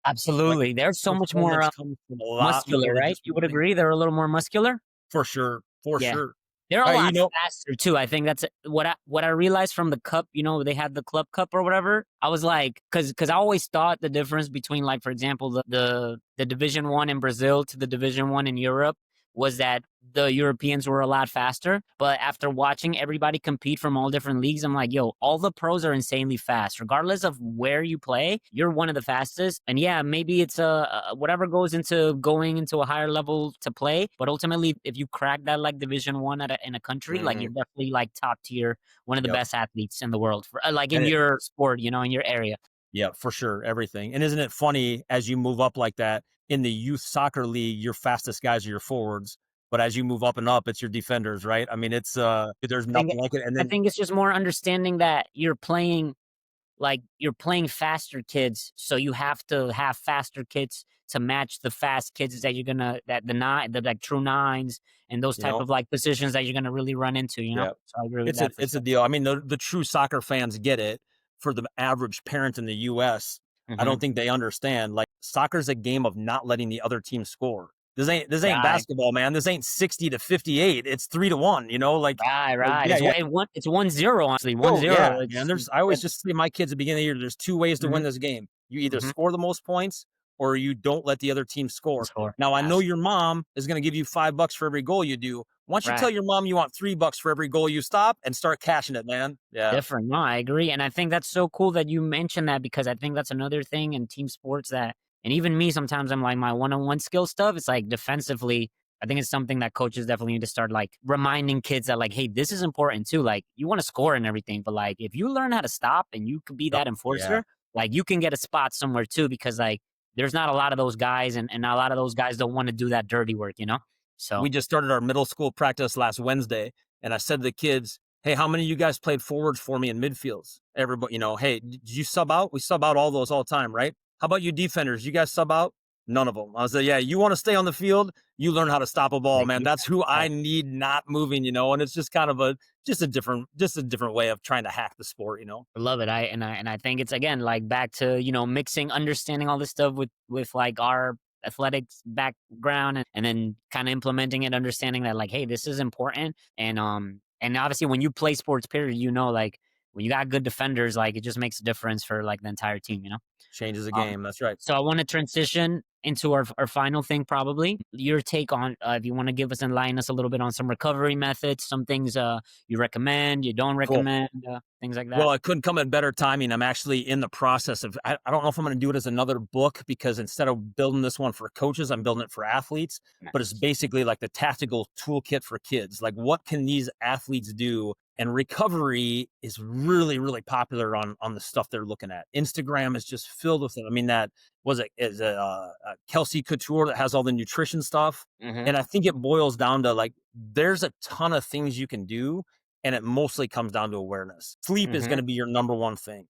Like Absolutely. They're so much more performance comes from a lot muscular, more than right? just You would moving. agree? They're a little more muscular. For sure. For Yeah. sure. They're a You lot know, faster too. I think that's what I realized from the cup, they had the club cup or whatever. I was like, cause I always thought the difference between like, for example, the Division One in Brazil to the Division One in Europe was that the Europeans were a lot faster. But after watching everybody compete from all different leagues, I'm like, yo, all the pros are insanely fast. Regardless of where you play, you're one of the fastest. And yeah, maybe it's whatever goes into going into a higher level to play. But ultimately, if you crack that like Division One in a country, like mhm, you're definitely like top tier, one of the yep. best athletes in the world for like in And it, your sport, in your area. yeah, for sure. Everything. And isn't it funny as you move up like that in the youth soccer league, your fastest guys are your forwards. But as you move up and up, it's your defenders, right? I mean, there's I think nothing like it. And I then think it's just more understanding that you're playing faster kids, so you have to have faster kids to match the fast kids that you're gonna that the like true nines and those you type know, of like positions that you're gonna really run into, yeah. So I agree with that for It's a sure. deal. I mean, the true soccer fans get it. For the average parent in the US, I Hmm. don't think they understand. Like soccer's a game of not letting the other team score. This ain't Right, basketball, man. This ain't 60 to 58. It's 3 to 1, right. yeah, yeah. It's 1-0, honestly, Oh 1-0. yeah, man. I always just say to my kids at the beginning of the year, there's 2 ways to win Mhm, this game. You either mhm. score the most points or you don't let the other team score. Score. Now I know your Absolutely. mom is going to give you $5 for every goal you do. Why don't you tell Right. your mom you want $3 for every goal you stop and start cashing it, man? Yeah. Different. No, I agree. And I think that's so cool that you mentioned that because I think that's another thing in team sports that, and even me, sometimes I'm like my one-on-one skill stuff. It's like defensively, I think it's something that coaches definitely need to start like reminding kids that like, hey, this is important too. Like you want to score and everything, but like if you learn how to stop and you could be Yep. that Yeah. enforcer, like you can get a spot somewhere too because like there's not a lot of those guys and a lot of those guys don't want to do that dirty work. So We just started our middle school practice last Wednesday, and I said to the kids, "Hey, how many of you guys played forwards for me in midfields? Everybody, hey, did you sub out? We sub out all those all the time, right? How about you defenders? You guys sub out? None of them." I was like, "Yeah, you want to stay on the field? You learn how to stop a ball, like, man. yeah, That's who I need not moving. And it's just kind of a different way of trying to hack the sport. I love it. I think it's again like back to mixing, understanding all this stuff with like our athletics background and then kind of implementing it, understanding that like, hey, this is important. And obviously when you play sports, period, like when you got good defenders, like it just makes a difference for like the entire team. Changes the Um, game. That's right. so I want to transition into our final thing, probably your take on if you want to give us enlighten us a little bit on some recovery methods, some things you recommend, you don't Cool. recommend, things like that. Well, it couldn't come at better timing. I'm actually in the process of, I don't know if I'm going to do it as another book because instead of building this one for coaches, I'm building it for athletes. But it's Nice. basically like the tactical toolkit for kids. Like, what can these athletes do And recovery is really, really popular on the stuff they're looking at. Instagram is just filled with it. I mean, that was it is Kelsey Couture that has all the nutrition stuff. Mm-hmm. And I think it boils down to like there's a ton of things you can do, and it mostly comes down to awareness. Sleep is Mm-hmm. going to be your number one thing.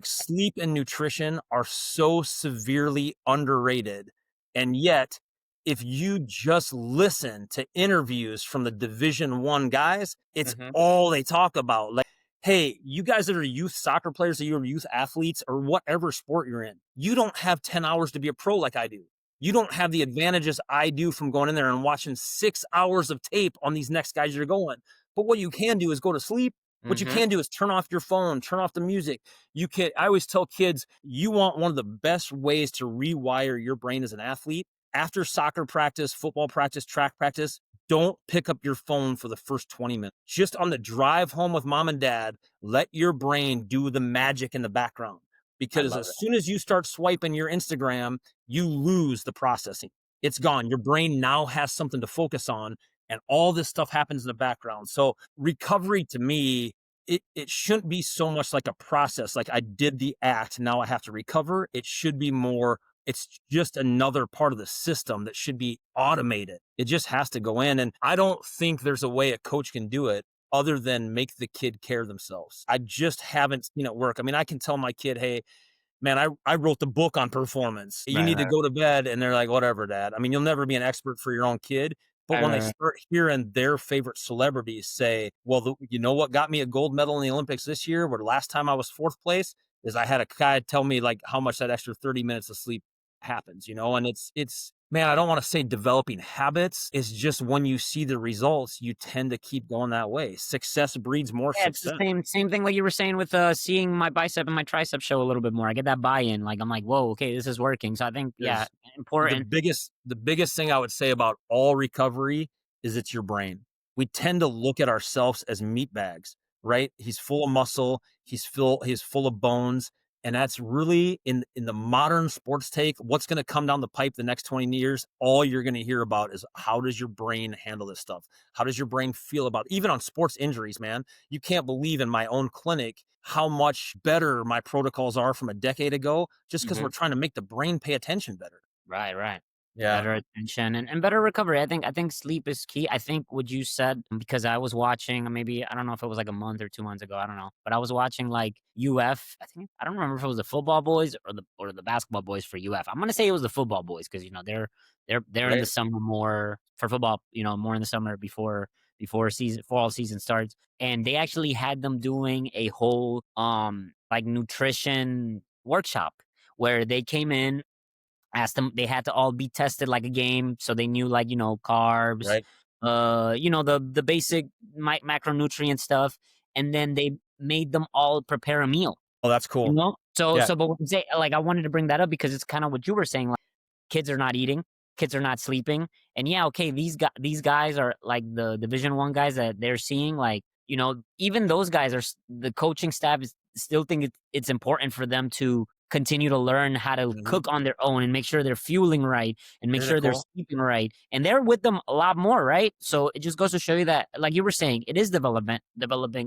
Sleep and nutrition are so severely underrated. And yet, if you just listen to interviews from the Division 1 guys, it's Mm-hmm. all they talk about. Like, hey, you guys that are youth soccer players, or you're youth athletes, or whatever sport you're in, you don't have 10 hours to be a pro like I do. You don't have the advantages I do from going in there and watching 6 hours of tape on these next guys you're going. But what you can do is go to sleep. What you Mm-hmm. can do is turn off your phone, turn off the music. I always tell kids, you want one of the best ways to rewire your brain as an athlete. After soccer practice, football practice, track practice, don't pick up your phone for the first 20 minutes. Just on the drive home with mom and dad, let your brain do the magic in the background. I Because love as it. soon as you start swiping your Instagram, you lose the processing. It's gone. Your brain now has something to focus on, and all this stuff happens in the background. So recovery to me, it shouldn't be so much like a process. Like I did the act, now I have to recover. It should be more, it's just another part of the system that should be automated. It just has to go in. And I don't think there's a way a coach can do it other than make the kid care themselves. I just haven't seen it work. I mean, I can tell my kid, hey, man, I wrote the book on performance. You Right, need to right, go to bed. And they're like, whatever, dad. I mean, you'll never be an expert for your own kid. But right, when they right, right. start hearing their favorite celebrities say, well, you know what got me a gold medal in the Olympics this year, where the last time I was fourth place, is I had a guy tell me like how much that extra 30 minutes of sleep happens, and it's man, I don't want to say developing habits. It's just when you see the results, you tend to keep going that way. Success breeds more Yeah, it's the success. same thing like you were saying with seeing my bicep and my tricep show a little bit more. I get that buy-in. Like I'm like, whoa, okay, this is working. So I think, yeah, There's the important. biggest thing I would say about all recovery is it's your brain. We tend to look at ourselves as meat bags, right? He's full of muscle, he's full of bones, and that's really in the modern sports take, what's going to come down the pipe the next 20 years, all you're going to hear about is how does your brain handle this stuff? How does your brain feel about even on sports injuries, man? You can't believe in my own clinic how much better my protocols are from a decade ago just because Mhm. we're trying to make the brain pay attention better. Right, right. Yeah. Better attention and better recovery. I think sleep is key. I think what you said, because I was watching, maybe I don't know if it was like a month or 2 months ago, I don't know. But I was watching like UF. I don't remember if it was the football boys or the basketball boys for UF. I'm gonna say it was the football boys because they're in the Right. summer more for football, more in the summer before season fall season starts. And they actually had them doing a whole like nutrition workshop where they came in, asked them, they had to all be tested like a game, so they knew, like, carbs, Right. the basic macronutrient stuff, and then they made them all prepare a meal, Oh, that's cool. So Yeah. but what I'm like, I wanted to bring that up because it's kinda what you were saying, like, kids are not eating, kids are not sleeping, and yeah, okay, these guys are, like, the Division 1 guys that they're seeing, like, even those guys the coaching staff is still think it's important for them to continue to learn how to Mhm. cook on their own and make sure they're fueling right and make Isn't it sure they're cool? sleeping right, and they're with them a lot more, right? So it just goes to show you that, like you were saying, it is developing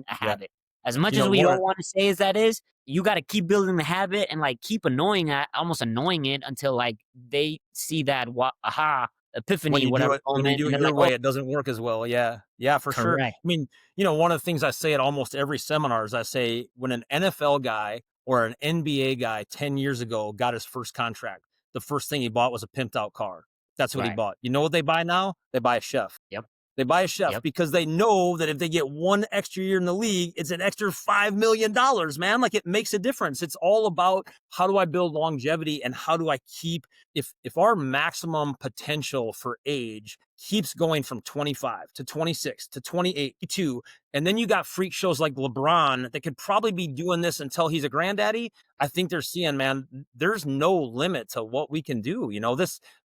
a Yeah. habit. As much as we One don't of wanna say as that is, you gotta keep building the habit and, like, keep almost annoying it until, like, they see that aha, epiphany, whatever when you moment, do and it they're your like, "Oh, way, it doesn't work as well. Yeah. Yeah, for sure. correct." I mean, one of the things I say at almost every seminar is I say when an NFL guy or an NBA guy 10 years ago got his first contract, the first thing he bought was a pimped out car. That's what he Right. bought. You know what they buy now? They buy a chef. Yep. They buy a chef Yep. because they know that if they get one extra year in the league, it's an extra $5 million, man. Like it makes a difference. It's all about how do I build longevity and how do I keep if our maximum potential for age keeps going from 25 to 26 to 28 to, and then you got freak shows like LeBron that could probably be doing this until he's a granddaddy. I think they're seeing, man, there's no limit to what we can do. It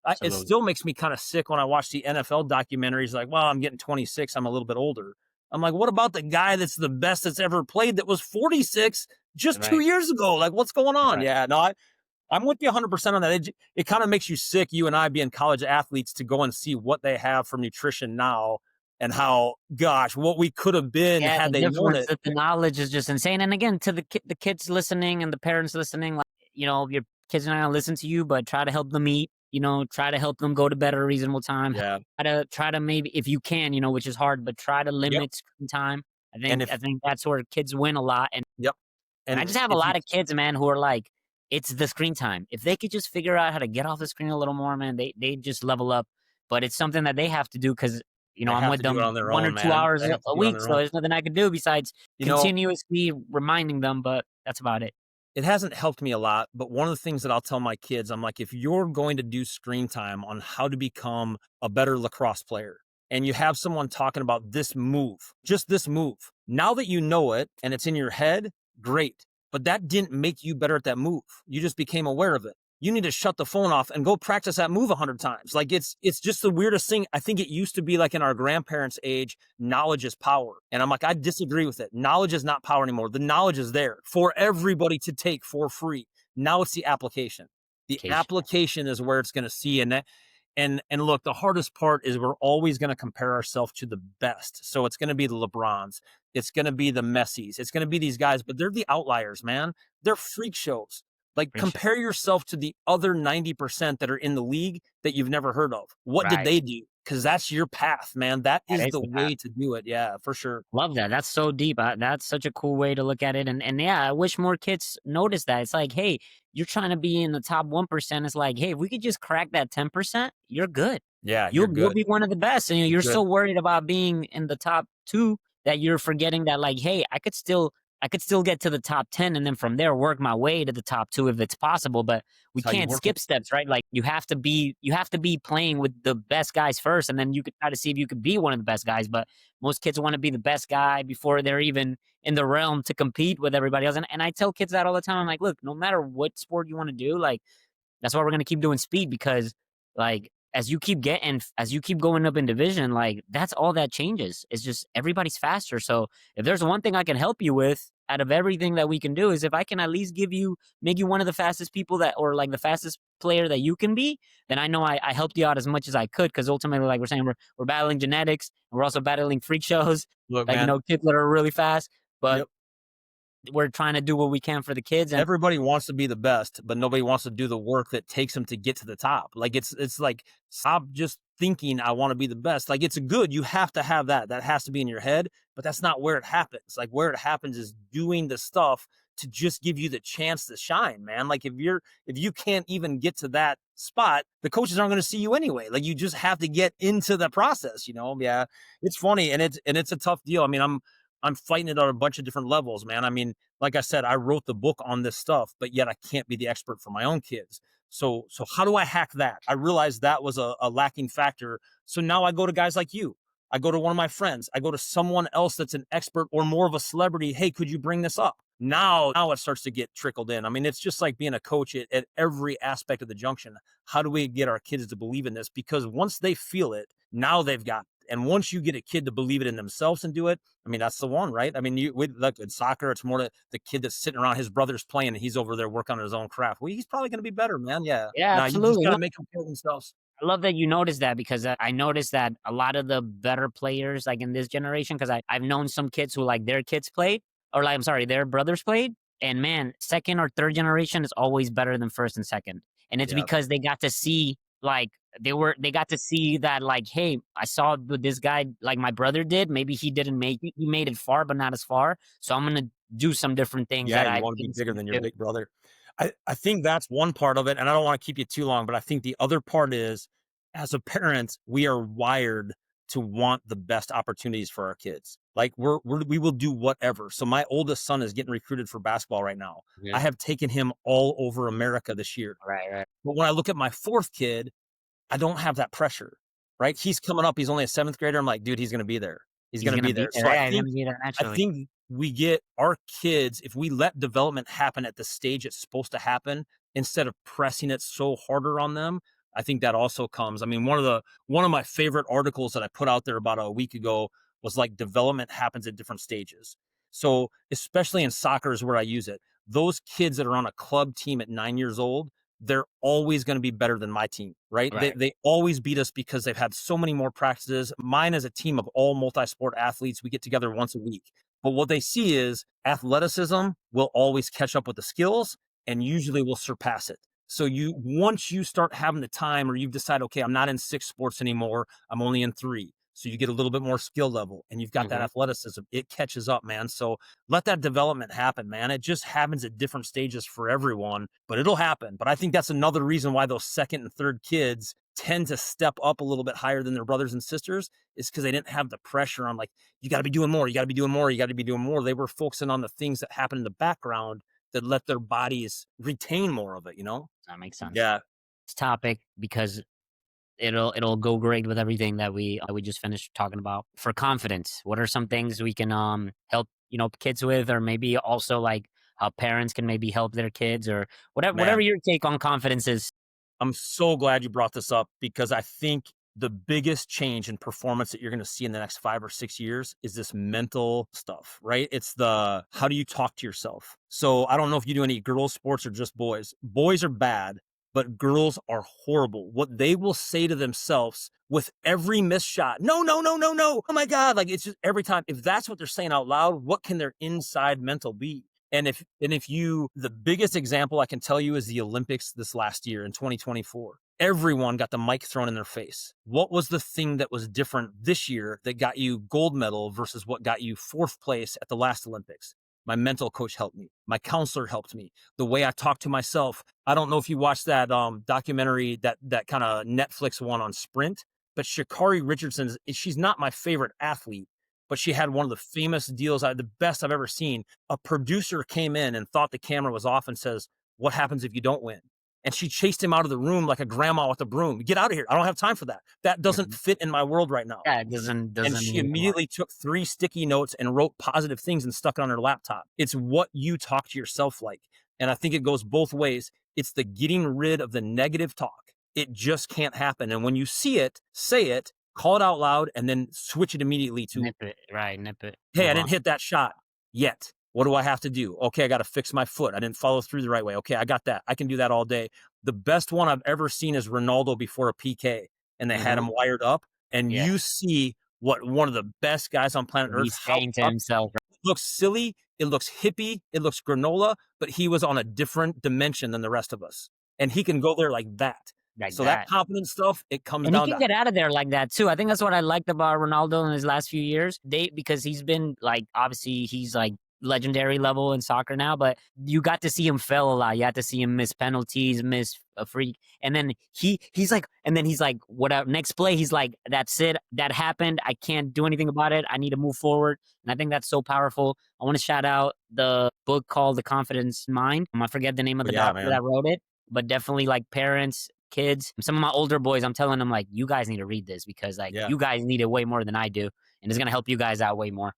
Absolutely. still makes me kind of sick when I watch the NFL documentaries. Like, well, I'm getting 26. I'm a little bit older. I'm like, what about the guy that's the best that's ever played that was 46 just two Right. years ago? Like, what's going on? Right. Yeah, no, I'm with you 100% on that. It kind of makes you sick, you and I being college athletes, to go and see what they have for nutrition now and how, gosh, what we could have been Yeah, had the they known difference it. that the knowledge is just insane. And again, to the kids listening and the parents listening, like, your kids are not gonna listen to you, but try to help them eat. Try to help them go to bed at a reasonable time. Yeah. Try to maybe if you can, which is hard, but try to Yep. limit screen time. I And think I if think that's where kids win a lot. Yep. And I And just have a if you lot of kids, man, who are like, it's the screen time. If they could just figure out how to get off the screen a little more, man, they just level up. But it's something that they have to do because they I'm have with to do it them on their 1 or own, 2 man. hours They have to a do it on week, their so own. there's nothing I can do besides You know, continuously reminding them, but that's about it. it hasn't helped me a lot, but one of the things that I'll tell my kids, I'm like, if you're going to do screen time on how to become a better lacrosse player, and you have someone talking about this move, just this move, now that you know it and it's in your head, great. But that didn't make you better at that move. You just became aware of it. You need to shut the phone off and go practice that move 100 times. Like it's just the weirdest thing. I think it used to be like in our grandparents' age, knowledge is power. And I'm like, I disagree with it. Knowledge is not power anymore. The knowledge is there for everybody to take for free. Now it's the application. The Cation. application is where it's going to see. And look, the hardest part is we're always going to compare ourselves to the best. So it's going to be the LeBrons, it's going to be the Messis, it's going to be these guys, but they're the outliers, man. They're freak shows. Like, For sure. compare yourself to the other 90% that are in the league that you've never heard of. What did Right. they do? Because that's your path, man. That That is is the the path. way to do it. Yeah, for sure. Love that. That's so deep. That's such a cool way to look at it. And yeah, I wish more kids notice that. It's like, hey, you're trying to be in the top 1%. It's like, hey, if we could just crack that 10%, you're good. Yeah, you're You'll good. be one of the best. And You're you're good. so worried about being in the top 2 that you're forgetting that, like, hey, I could still get to the top 10 and then from there work my way to the top 2 if it's possible, but we That's how you can't work it. skip steps, right? Like you have to be playing with the best guys first and then you could try to see if you could be one of the best guys, but most kids want to be the best guy before they're even in the realm to compete with everybody else. And I tell kids that all the time. I'm like, look, no matter what sport you want to do, like that's why we're gonna keep doing speed because, like, as you keep going up in division, like that's all that changes. It's just everybody's faster. So if there's one thing I can help you with out of everything that we can do is if I can at least make you one of the fastest people that, or like the fastest player that you can be, then I know I helped you out as much as I could. Because ultimately, like we're saying, we're battling genetics and we're also battling freak shows. Look, Like man. kids that are really fast, but Yep. we're trying to do what we can for the kids. And Everybody wants to be the best, but nobody wants to do the work that takes them to get to the top. Like it's like, stop just thinking I want to be the best. Like, it's good. You have to have that. That has to be in your head, but that's not where it happens. Like, where it happens is doing the stuff to just give you the chance to shine, man. Like, if you can't even get to that spot, the coaches aren't going to see you anyway. Like, you just have to get into the process, you know? Yeah. It's funny, and it's a tough deal. I mean, I'm fighting it on a bunch of different levels, man. I mean, like I said, I wrote the book on this stuff, but yet I can't be the expert for my own kids. So how do I hack that? I realized that was a lacking factor. So now I go to guys like you. I go to one of my friends. I go to someone else that's an expert or more of a celebrity. Hey, could you bring this up? Now it starts to get trickled in. I mean, it's just like being a coach at every aspect of the junction. How do we get our kids to believe in this? Because once they feel it, now they've got it. And once you get a kid to believe it in themselves and do it, I mean, that's the one, right? I mean, look in soccer, it's more the kid that's sitting around his brother's playing and he's over there working on his own craft. Well, he's probably going to be better, man. Yeah. yeah, Now you just absolutely. got No, to make them feel themselves. I love that you noticed that because I noticed that a lot of the better players, like in this generation, because I've known some kids who like their kids played, or like I'm sorry, their brothers played, and man, second or third generation is always better than first and second, and it's Yeah. because they got to see like they got to see that like, hey, I saw what this guy like my brother did. Maybe he didn't make it, he made it far, but not as far. So I'm gonna do some different things Yeah. that You I want to be didn't see bigger him than your do. big brother. I think that's one part of it. And I don't want to keep you too long, but I think the other part is, as a parent, we are wired to want the best opportunities for our kids. Like, we will do whatever. So my oldest son is getting recruited for basketball right now. Yeah. I have taken him all over America this year. Right, right. But when I look at my fourth kid, I don't have that pressure, right? He's coming up. He's only a seventh grader. I'm like, dude, he's going to be there. He's He's going to gonna be be there. So there. Yeah, he's gonna be there I naturally. think we get our kids, if we let development happen at the stage it's supposed to happen, instead of pressing it so harder on them, I think that also comes. I mean, one of my favorite articles that I put out there about a week ago was like, development happens at different stages. So especially in soccer is where I use it. Those kids that are on a club team at 9 years old, they're always going to be better than my team, right? They, Right. they always beat us because they've had so many more practices. Mine is a team of all multi-sport athletes. We get together once a week. But what they see is athleticism will always catch up with the skills and usually will surpass it. So once you start having the time or you've decided, okay, I'm not in 6 sports anymore, I'm only in 3. So you get a little bit more skill level and you've got that Hmm. athleticism. It catches up, man. So let that development happen, man. It just happens at different stages for everyone, but it'll happen. But I think that's another reason why those second and third kids tend to step up a little bit higher than their brothers and sisters is because they didn't have the pressure on like, you got to be doing more, you got to be doing more, you got to be doing more. They were focusing on the things that happen in the background that let their bodies retain more of it, you know? That makes sense. Yeah, This topic, because it'll go great with everything that we just finished talking about. For confidence, what are some things we can help kids with, or maybe also like how parents can maybe help their kids, or whatever man. your take on confidence is. I'm so glad you brought this up because I think the biggest change in performance that you're going to see in the next 5 or 6 years is this mental stuff, right? It's the how do you talk to yourself? So I don't know if you do any girls' sports or just boys. Boys are bad, but girls are horrible. What they will say to themselves with every missed shot, no, no, no, no, no. Oh my God. Like it's just every time. If that's what they're saying out loud, what can their inside mental be? The biggest example I can tell you is the Olympics this last year in 2024. Everyone got the mic thrown in their face. What was the thing that was different this year that got you gold medal versus what got you 4th place at the last Olympics? My mental coach helped me. My counselor helped me. The way I talk to myself. I don't know if you watched that documentary, that kind of Netflix one on sprint, but Sha'Carri Richardson, she's not my favorite athlete, but she had one of the famous deals, the best I've ever seen. A producer came in and thought the camera was off and says, what happens if you don't win? And she chased him out of the room like a grandma with a broom. Get out of here. I don't have time for that. That doesn't Mhm. fit in my world right now. Yeah, it doesn't And doesn't she even work. immediately took 3 sticky notes and wrote positive things and stuck it on her laptop. It's what you talk to yourself like. And I think it goes both ways. It's the getting rid of the negative talk. It just can't happen. And when you see it, say it, call it out loud, and then switch it immediately to, Nip it, right? Nip it. hey, I Move on. didn't hit that shot yet. What do I have to do? Okay, I got to fix my foot. I didn't follow through the right way. Okay, I got that. I can do that all day. The best one I've ever seen is Ronaldo before a PK, and they had Hmm. him wired up. And Yeah, you see what one of the best guys on planet what Earth, he's how saying to tough. himself, It looks silly, it looks hippie, it looks granola, but he was on a different dimension than the rest of us. And he can go there like that. like So that that. confidence stuff, it comes And he down can to get out of there like that too. I think that's what I liked about Ronaldo in his last few years. Because he's been like, obviously he's like legendary level in soccer now, but you got to see him fail a lot. You had to see him miss penalties, miss a free, and then he's like, whatever. Next play, he's like, that's it. That happened. I can't do anything about it. I need to move forward. And I think that's so powerful. I want to shout out the book called The Confidence Mind. I forget the name of oh, the yeah, doctor man. that wrote it, but definitely like parents, kids, some of my older boys, I'm telling them like, you guys need to read this because like Yeah. you guys need it way more than I do, and it's gonna help you guys out way more.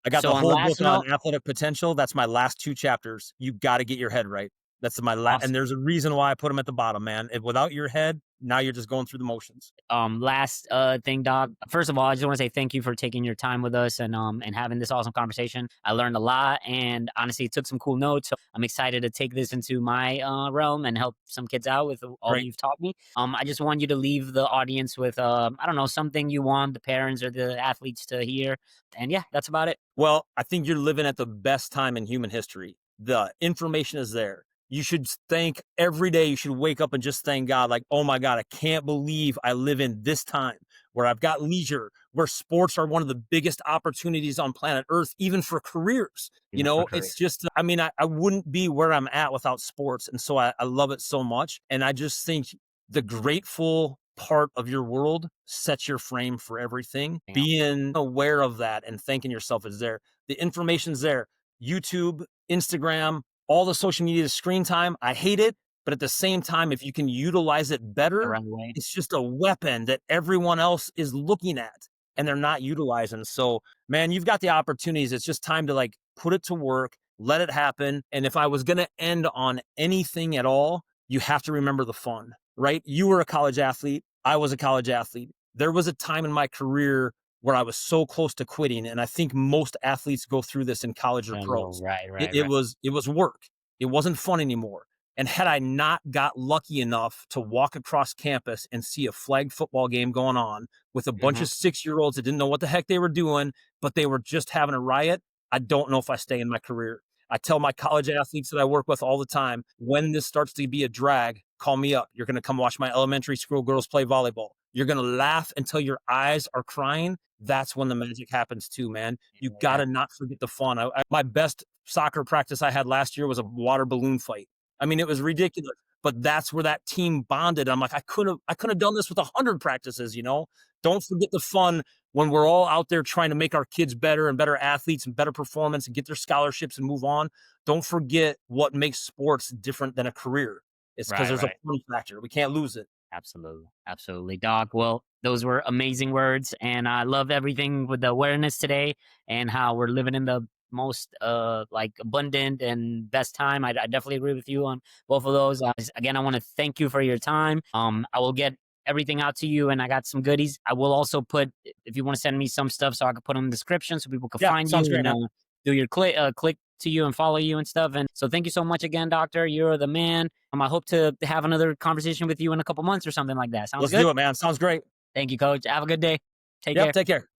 I got So the on whole last book on note, athletic potential. That's my last 2 chapters. You got to get your head right. That's my and awesome. there's a reason why I put them at the bottom, man. Without your head, now you're just going through the motions. Last thing, Doc. First of all, I just want to say thank you for taking your time with us and having this awesome conversation. I learned a lot and honestly took some cool notes. So I'm excited to take this into my realm and help some kids out with all that Right. you've taught me. I just want you to leave the audience with I don't know, something you want the parents or the athletes to hear. And yeah, that's about it. Well, I think you're living at the best time in human history. The information is there. You should thank every day. You should wake up and just thank God, like, oh my God, I can't believe I live in this time where I've got leisure, where sports are one of the biggest opportunities on planet Earth, even for careers. You Even for know, career. it's just, I mean, I wouldn't be where I'm at without sports. And so I love it so much. And I just think the grateful part of your world sets your frame for everything. Yeah. Being aware of that and thanking yourself is there. The information's there. YouTube, Instagram, all the social media screen time. I hate it. But at the same time, if you can utilize it The better, right way. it's just a weapon that everyone else is looking at and they're not utilizing. So, man, you've got the opportunities. It's just time to like put it to work, let it happen. And if I was going to end on anything at all, you have to remember the fun, right? You were a college athlete. I was a college athlete. There was a time in my career where I was so close to quitting. And I think most athletes go through this in college or I know, pros. right, It, right, it right. was, it was work. It wasn't fun anymore. And had I not got lucky enough to walk across campus and see a flag football game going on with a bunch Mhm. of 6-year-olds that didn't know what the heck they were doing, but they were just having a riot, I don't know if I stay in my career. I tell my college athletes that I work with all the time, when this starts to be a drag, call me up. You're going to come watch my elementary school girls play volleyball. You're going to laugh until your eyes are crying. That's when the magic happens too, man. You got Yeah. to not forget the fun. My best soccer practice I had last year was a water balloon fight. I mean, it was ridiculous, but that's where that team bonded. I'm like, I couldn't have done this with 100 practices, you know? Don't forget the fun when we're all out there trying to make our kids better and better athletes and better performance and get their scholarships and move on. Don't forget what makes sports different than a career. It's because Right, there's a right. fun factor. We can't lose it. Absolutely. Absolutely. Doc, well, those were amazing words. And I love everything with the awareness today and how we're living in the most like abundant and best time. I definitely agree with you on both of those. Again, I want to thank you for your time. I will get everything out to you and I got some goodies. I will also put, if you want to send me some stuff so I can put them in the description so people can Yeah, find you sounds great, and man. do your click to you and follow you and stuff. And so thank you so much again, Doctor. You're the man. I hope to have another conversation with you in a couple months or something like that. Sounds Let's good? do it, man. Sounds great. Thank you, Coach. Have a good day. Take Yep, care. take care.